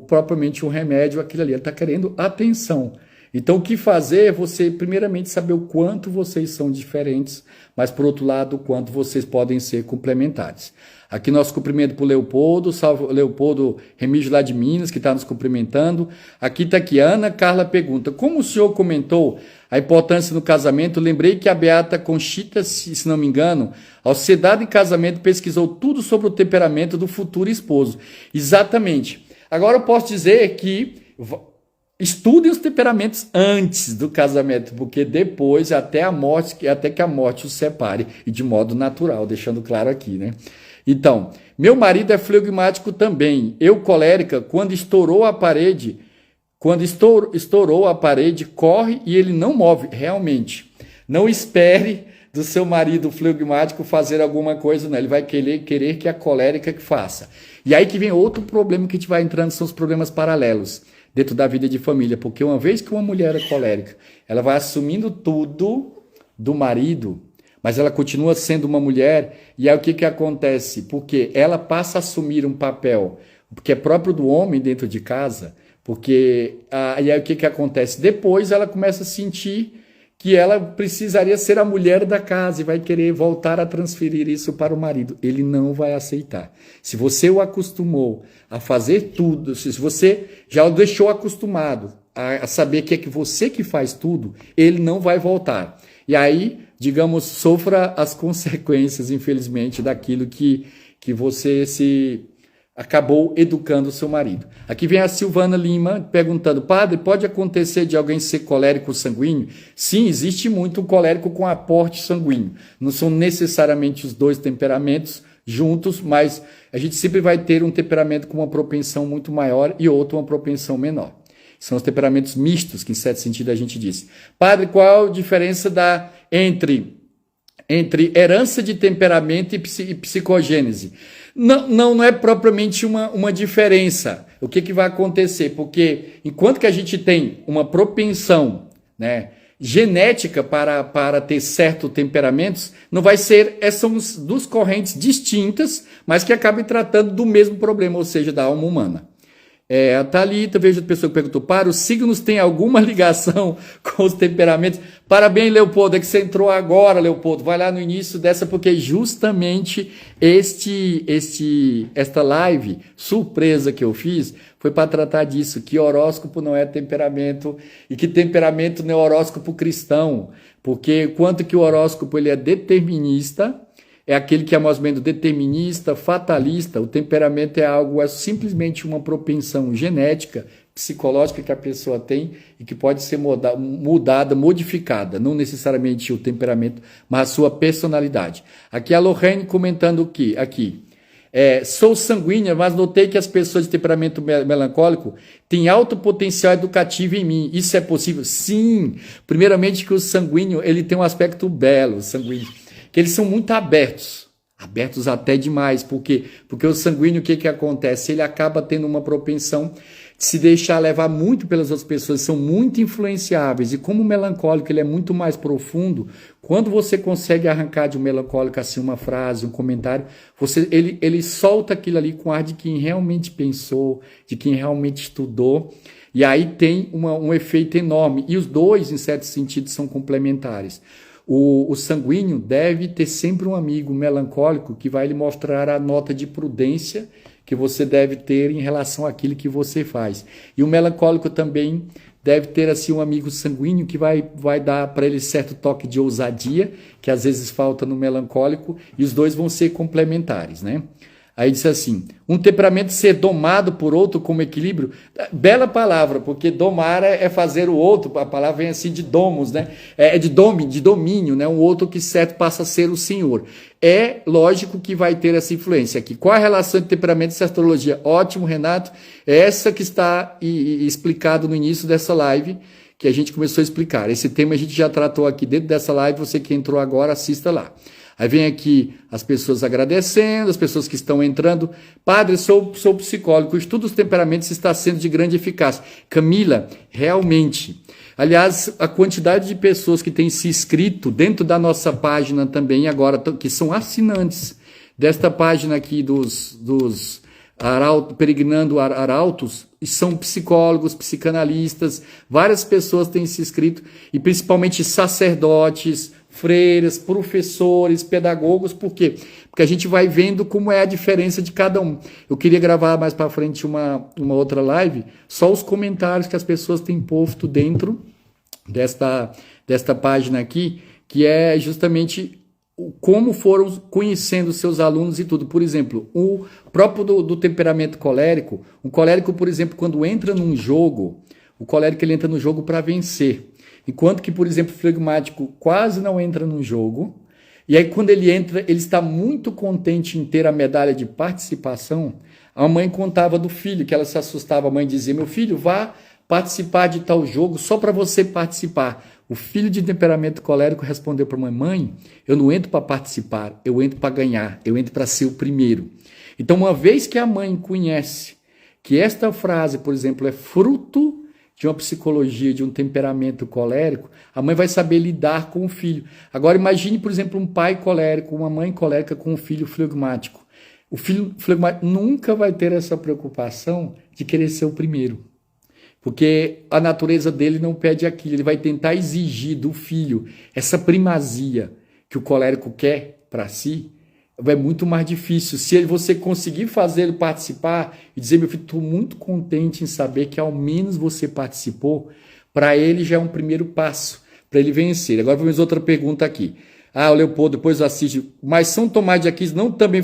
Propriamente um remédio, aquilo ali. Ele está querendo atenção. Então, o que fazer é você, primeiramente, saber o quanto vocês são diferentes, mas, por outro lado, o quanto vocês podem ser complementares. Aqui nosso cumprimento para o Leopoldo, salve Leopoldo Remígio lá de Minas, que está nos cumprimentando. Aqui está aqui, Ana Carla pergunta, como o senhor comentou a importância no casamento, lembrei que a Beata Conchita, se não me engano, ao ser dada em casamento, pesquisou tudo sobre o temperamento do futuro esposo. Exatamente. Agora eu posso dizer que estudem os temperamentos antes do casamento, porque depois, até que a morte os separe, e de modo natural, deixando claro aqui, né? Então, meu marido é flegmático também. Eu, colérica, quando estourou a parede, corre e ele não move. Realmente, não espere do seu marido flegmático fazer alguma coisa, não. Ele vai querer que a colérica que faça. E aí que vem outro problema que a gente vai entrando, são os problemas paralelos dentro da vida de família, porque uma vez que uma mulher é colérica, ela vai assumindo tudo do marido, mas ela continua sendo uma mulher, e aí o que acontece? Porque ela passa a assumir um papel que é próprio do homem dentro de casa, e aí o que acontece? Depois ela começa a sentir que ela precisaria ser a mulher da casa e vai querer voltar a transferir isso para o marido. Ele não vai aceitar. Se você o acostumou a fazer tudo, se você já o deixou acostumado a saber que é que você que faz tudo, ele não vai voltar. E aí, digamos, sofra as consequências, infelizmente, daquilo que você acabou educando o seu marido. Aqui vem a Silvana Lima perguntando, padre, pode acontecer de alguém ser colérico sanguíneo? Sim, existe muito um colérico com aporte sanguíneo. Não são necessariamente os dois temperamentos juntos, mas a gente sempre vai ter um temperamento com uma propensão muito maior e outro uma propensão menor. São os temperamentos mistos, que em certo sentido a gente diz. Padre, qual a diferença entre herança de temperamento e psicogênese? Não é propriamente uma diferença. O que vai acontecer? Porque enquanto que a gente tem uma propensão, né, genética para ter certos temperamentos, não vai ser, são duas correntes distintas, mas que acabam tratando do mesmo problema, ou seja, da alma humana. A Thalita, vejo a pessoa que perguntou, os signos têm alguma ligação com os temperamentos? Parabéns, Leopoldo, é que você entrou agora, Leopoldo, vai lá no início dessa, porque justamente esta live surpresa que eu fiz foi para tratar disso, que horóscopo não é temperamento e que temperamento não é horóscopo cristão, porque quanto que o horóscopo ele é determinista, é aquele que é mais ou menos determinista, fatalista. O temperamento é simplesmente uma propensão genética, psicológica que a pessoa tem e que pode ser mudada, modificada. Não necessariamente o temperamento, mas a sua personalidade. Aqui a Lorraine comentando o que? Aqui. Sou sanguínea, mas notei que as pessoas de temperamento melancólico têm alto potencial educativo em mim. Isso é possível? Sim. Primeiramente que o sanguíneo ele tem um aspecto belo, sanguíneo. Que eles são muito abertos até demais, porque o sanguíneo, o que acontece? Ele acaba tendo uma propensão de se deixar levar muito pelas outras pessoas, são muito influenciáveis, e como o melancólico ele é muito mais profundo, quando você consegue arrancar de um melancólico assim uma frase, um comentário, ele solta aquilo ali com ar de quem realmente pensou, de quem realmente estudou, e aí tem um efeito enorme, e os dois, em certo sentido, são complementares. O sanguíneo deve ter sempre um amigo melancólico que vai lhe mostrar a nota de prudência que você deve ter em relação àquilo que você faz. E o melancólico também deve ter assim um amigo sanguíneo que vai dar para ele certo toque de ousadia, que às vezes falta no melancólico, e os dois vão ser complementares, né? Aí disse assim, um temperamento ser domado por outro como equilíbrio, bela palavra, porque domar é fazer o outro, a palavra vem assim de domos, né? De domínio, né? Um outro que certo passa a ser o senhor. É lógico que vai ter essa influência aqui. Qual a relação de temperamento e astrologia? Ótimo, Renato. É essa que está explicado no início dessa live, que a gente começou a explicar. Esse tema a gente já tratou aqui dentro dessa live, você que entrou agora, assista lá. Aí vem aqui as pessoas agradecendo, as pessoas que estão entrando. Padre, sou psicólogo, o estudo dos temperamentos está sendo de grande eficácia. Camila, realmente. Aliás, a quantidade de pessoas que têm se inscrito dentro da nossa página também agora, que são assinantes desta página aqui dos Peregrinando Arautos, e são psicólogos, psicanalistas, várias pessoas têm se inscrito, e principalmente sacerdotes, freiras, professores, pedagogos. Por quê? Porque a gente vai vendo como é a diferença de cada um. Eu queria gravar mais para frente uma outra live, só os comentários que as pessoas têm posto dentro desta página aqui, que é justamente como foram conhecendo seus alunos e tudo. Por exemplo, o próprio do temperamento colérico, um colérico, por exemplo, quando entra num jogo, o colérico ele entra no jogo para vencer. Enquanto que, por exemplo, o flegmático quase não entra no jogo. E aí, quando ele entra, ele está muito contente em ter a medalha de participação. A mãe contava do filho, que ela se assustava. A mãe dizia, meu filho, vá participar de tal jogo só para você participar. O filho de temperamento colérico respondeu para a mãe, eu não entro para participar, eu entro para ganhar, eu entro para ser o primeiro. Então, uma vez que a mãe conhece que esta frase, por exemplo, é fruto de uma psicologia, de um temperamento colérico, a mãe vai saber lidar com o filho. Agora imagine, por exemplo, um pai colérico, uma mãe colérica com um filho flegmático. O filho flegmático nunca vai ter essa preocupação de querer ser o primeiro. Porque a natureza dele não pede aquilo. Ele vai tentar exigir do filho essa primazia que o colérico quer para si. É muito mais difícil. Se você conseguir fazê-lo participar e dizer, meu filho, estou muito contente em saber que ao menos você participou, para ele já é um primeiro passo, para ele vencer. Agora vamos outra pergunta aqui. O Leopoldo depois assiste. Mas São Tomás de Aquino também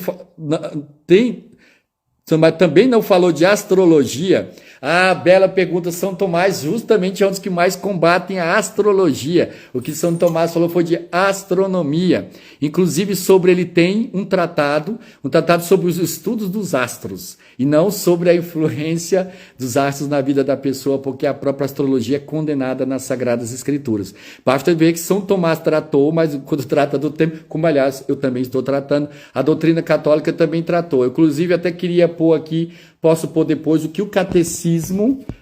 não falou de astrologia? Bela pergunta. São Tomás justamente é um dos que mais combatem a astrologia. O que São Tomás falou foi de astronomia. Inclusive, ele tem um tratado sobre os estudos dos astros, e não sobre a influência dos astros na vida da pessoa, porque a própria astrologia é condenada nas Sagradas Escrituras. Basta ver que São Tomás tratou, mas quando trata do tempo, como aliás eu também estou tratando, a doutrina católica também tratou. Eu, inclusive, até queria pôr aqui, posso pôr depois, o que o catecismo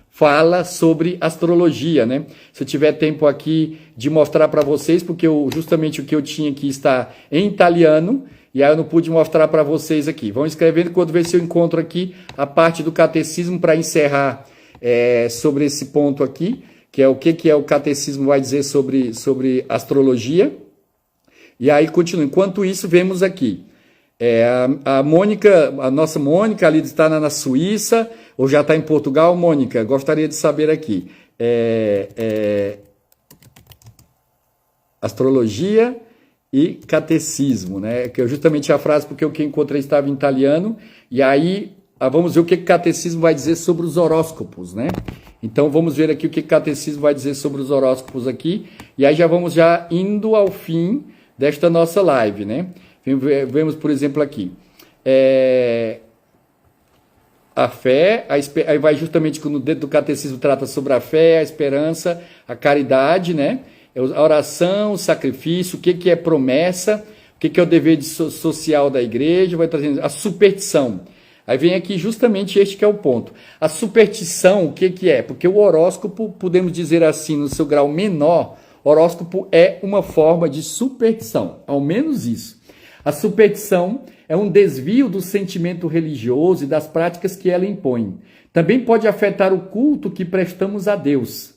fala sobre astrologia, né? Se eu tiver tempo aqui de mostrar para vocês, porque justamente o que eu tinha aqui está em italiano, e aí eu não pude mostrar para vocês aqui. Vão escrevendo, quando ver se eu encontro aqui a parte do catecismo para encerrar sobre esse ponto aqui, que é o que o catecismo vai dizer sobre astrologia. E aí continua. Enquanto isso, vemos aqui. A Mônica, a nossa Mônica ali está na Suíça, ou já está em Portugal. Mônica, gostaria de saber aqui. Astrologia e catecismo, né? Que é justamente a frase, porque o que encontrei estava em italiano, e aí vamos ver o que o catecismo vai dizer sobre os horóscopos, né? Então vamos ver aqui o que o catecismo vai dizer sobre os horóscopos aqui, e aí já vamos indo ao fim desta nossa live, né? Vemos, por exemplo, aqui, a fé, aí vai justamente quando dentro do catecismo trata sobre a fé, a esperança, a caridade, né? A oração, o sacrifício, o que é promessa, o que é o dever social da igreja, vai trazendo a superstição. Aí vem aqui justamente este que é o ponto. A superstição, o que é? Porque o horóscopo, podemos dizer assim, no seu grau menor, horóscopo é uma forma de superstição, ao menos isso. A superstição é um desvio do sentimento religioso e das práticas que ela impõe. Também pode afetar o culto que prestamos a Deus.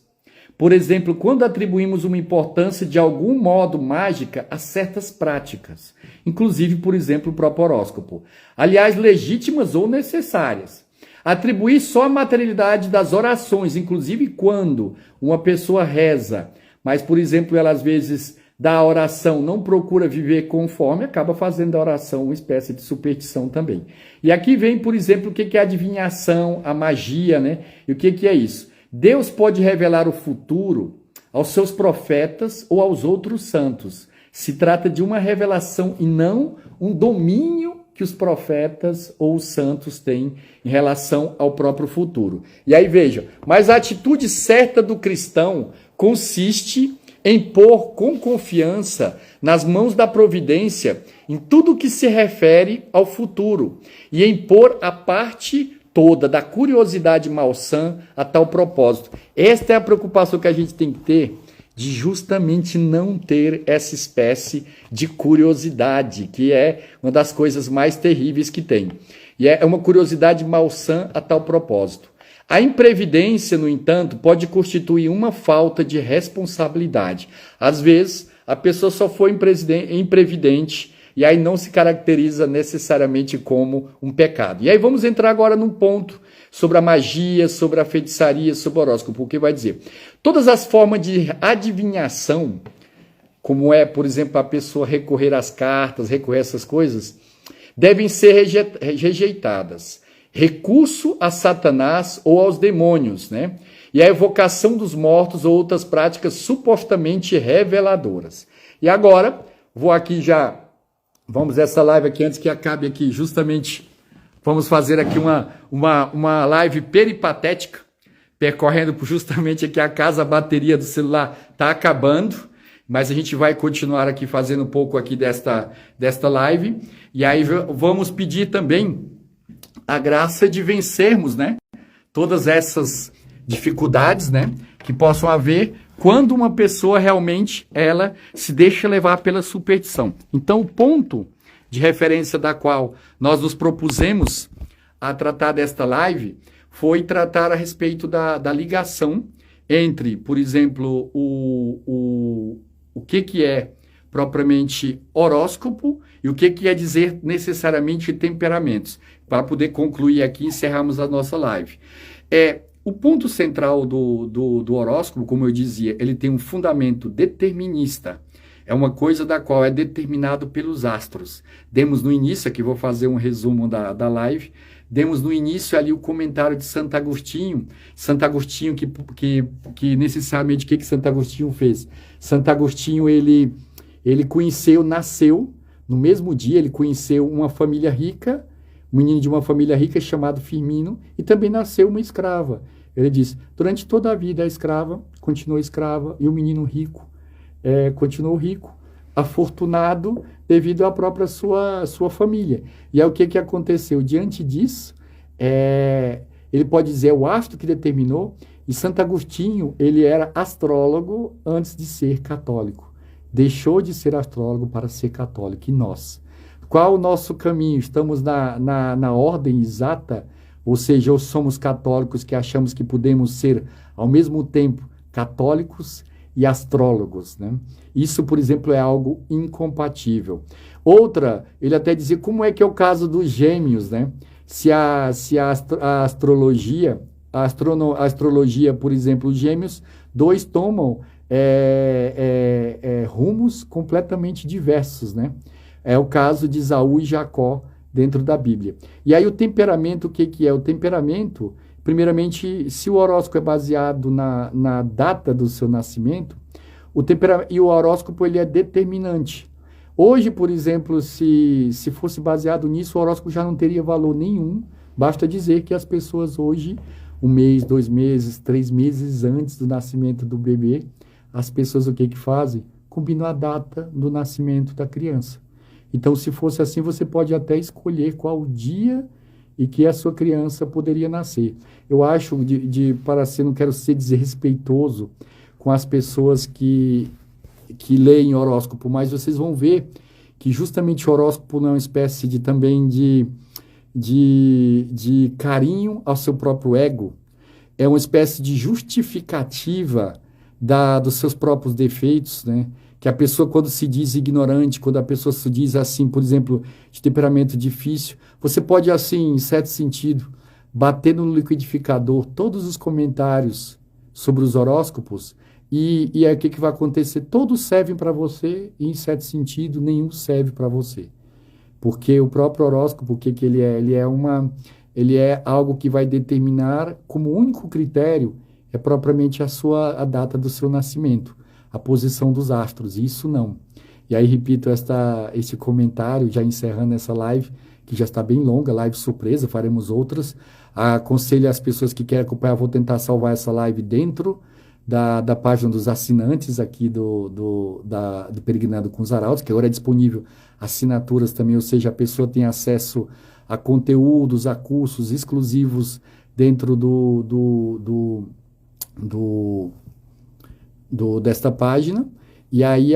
Por exemplo, quando atribuímos uma importância de algum modo mágica a certas práticas, inclusive, por exemplo, o próprio horóscopo. Aliás, legítimas ou necessárias. Atribuir só a materialidade das orações, inclusive quando uma pessoa reza, mas, por exemplo, ela às vezes da oração não procura viver conforme, acaba fazendo da oração uma espécie de superstição também. E aqui vem, por exemplo, o que é a adivinhação, a magia, né? E o que é isso? Deus pode revelar o futuro aos seus profetas ou aos outros santos. Se trata de uma revelação e não um domínio que os profetas ou os santos têm em relação ao próprio futuro. E aí veja, mas a atitude certa do cristão consiste em pôr com confiança nas mãos da providência em tudo que se refere ao futuro e em pôr a parte toda da curiosidade malsã a tal propósito. Esta é a preocupação que a gente tem que ter, de justamente não ter essa espécie de curiosidade, que é uma das coisas mais terríveis que tem. E é uma curiosidade malsã a tal propósito. A imprevidência, no entanto, pode constituir uma falta de responsabilidade. Às vezes, a pessoa só foi imprevidente e aí não se caracteriza necessariamente como um pecado. E aí vamos entrar agora num ponto sobre a magia, sobre a feitiçaria, sobre o horóscopo, porque vai dizer, todas as formas de adivinhação, como é, por exemplo, a pessoa recorrer às cartas, recorrer a essas coisas, devem ser rejeitadas. Recurso a Satanás ou aos demônios, né? E a evocação dos mortos ou outras práticas supostamente reveladoras. E agora, vou aqui já, vamos essa live aqui, antes que acabe aqui, justamente, vamos fazer aqui uma live peripatética, percorrendo justamente aqui a casa, a bateria do celular está acabando, mas a gente vai continuar aqui fazendo um pouco aqui desta live, e aí vamos pedir também a graça de vencermos, né, todas essas dificuldades, né, que possam haver quando uma pessoa realmente ela se deixa levar pela superstição. Então, o ponto de referência da qual nós nos propusemos a tratar desta live foi tratar a respeito da ligação entre, por exemplo, o que é propriamente horóscopo e o que quer dizer necessariamente temperamentos, para poder concluir aqui e encerrarmos a nossa live. O ponto central do horóscopo, como eu dizia, ele tem um fundamento determinista. É uma coisa da qual é determinado pelos astros. Demos no início, aqui vou fazer um resumo da live, demos no início ali o comentário de Santo Agostinho. Santo Agostinho, que necessariamente, o que Santo Agostinho fez? Santo Agostinho, ele nasceu, no mesmo dia, ele conheceu uma família rica, um menino de uma família rica chamado Firmino, e também nasceu uma escrava. Ele diz, durante toda a vida a escrava continuou escrava, e o menino rico continuou rico, afortunado devido à própria sua família. E aí o que aconteceu? Diante disso, ele pode dizer, o astro que determinou, e Santo Agostinho, ele era astrólogo antes de ser católico. Deixou de ser astrólogo para ser católico. E nós? Qual o nosso caminho? Estamos na ordem exata? Ou seja, ou somos católicos que achamos que podemos ser, ao mesmo tempo, católicos e astrólogos, né? Isso, por exemplo, é algo incompatível. Outra, ele até dizia, como é que é o caso dos gêmeos, né? Se a astrologia, por exemplo, os gêmeos, dois tomam rumos completamente diversos, né? É o caso de Esaú e Jacó dentro da Bíblia. E aí o temperamento, o que é? O temperamento, primeiramente, se o horóscopo é baseado na data do seu nascimento, e o horóscopo ele é determinante. Hoje, por exemplo, se fosse baseado nisso, o horóscopo já não teria valor nenhum. Basta dizer que as pessoas hoje, 1 mês, 2 meses, 3 meses antes do nascimento do bebê, as pessoas o que fazem? Combinam a data do nascimento da criança. Então, se fosse assim, você pode até escolher qual dia e que a sua criança poderia nascer. Eu acho, não quero ser desrespeitoso com as pessoas que leem horóscopo, mas vocês vão ver que justamente o horóscopo não é uma espécie de carinho ao seu próprio ego, é uma espécie de justificativa dos seus próprios defeitos, né? Que a pessoa, quando se diz ignorante, quando a pessoa se diz assim, por exemplo, de temperamento difícil, você pode, assim, em certo sentido, bater no liquidificador todos os comentários sobre os horóscopos e aí o que vai acontecer? Todos servem para você e, em certo sentido, nenhum serve para você. Porque o próprio horóscopo, o que ele é? Ele é algo que vai determinar como único critério é propriamente a data do seu nascimento, a posição dos astros, isso não. E aí repito esse comentário, já encerrando essa live, que já está bem longa, live surpresa, faremos outras. Aconselho as pessoas que querem acompanhar, vou tentar salvar essa live dentro da página dos assinantes aqui do Peregrinando com os Arautos, que agora é disponível assinaturas também, ou seja, a pessoa tem acesso a conteúdos, a cursos exclusivos dentro desta página. E aí,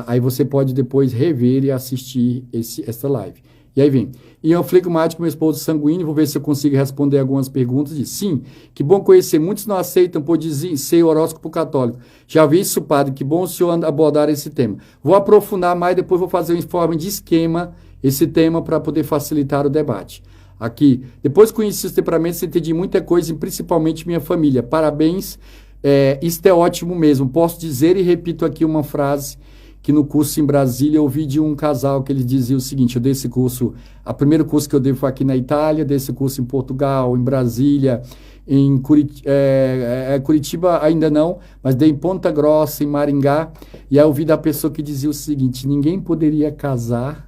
aí você pode depois rever e assistir essa live. E aí vem. E eu flegmático, meu esposo sanguíneo, vou ver se eu consigo responder algumas perguntas. Diz, sim, que bom conhecer. Muitos não aceitam por dizer ser horóscopo católico. Já vi isso, padre, que bom o senhor abordar esse tema. Vou aprofundar mais, depois vou fazer um informe de esquema, esse tema, para poder facilitar o debate. Aqui, depois que conheci os temperamentos, entendi muita coisa, e principalmente minha família. Parabéns, isto é ótimo mesmo. Posso dizer e repito aqui uma frase que no curso em Brasília eu ouvi de um casal que ele dizia o seguinte, eu dei esse curso, o primeiro curso que eu dei foi aqui na Itália, dei esse curso em Portugal, em Brasília, em Curitiba ainda não, mas dei em Ponta Grossa, em Maringá, e aí eu ouvi da pessoa que dizia o seguinte, ninguém poderia casar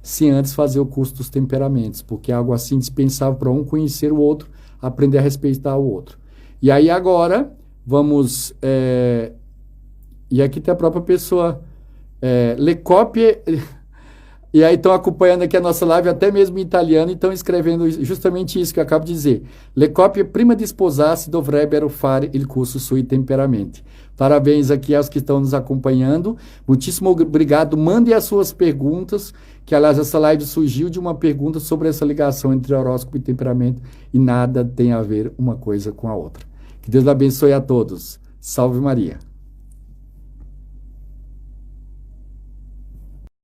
sem antes fazer o curso dos temperamentos, porque é algo assim dispensável para um conhecer o outro, aprender a respeitar o outro. E aí agora, vamos... e aqui tem a própria pessoa... le copie, e aí estão acompanhando aqui a nossa live, até mesmo em italiano, e estão escrevendo justamente isso que eu acabo de dizer. Le copie prima di sposarsi dovrebbero fare il curso sui temperamenti. Parabéns aqui aos que estão nos acompanhando. Muitíssimo obrigado. Mandem as suas perguntas, que aliás essa live surgiu de uma pergunta sobre essa ligação entre horóscopo e temperamento, e nada tem a ver uma coisa com a outra. Que Deus abençoe a todos. Salve Maria.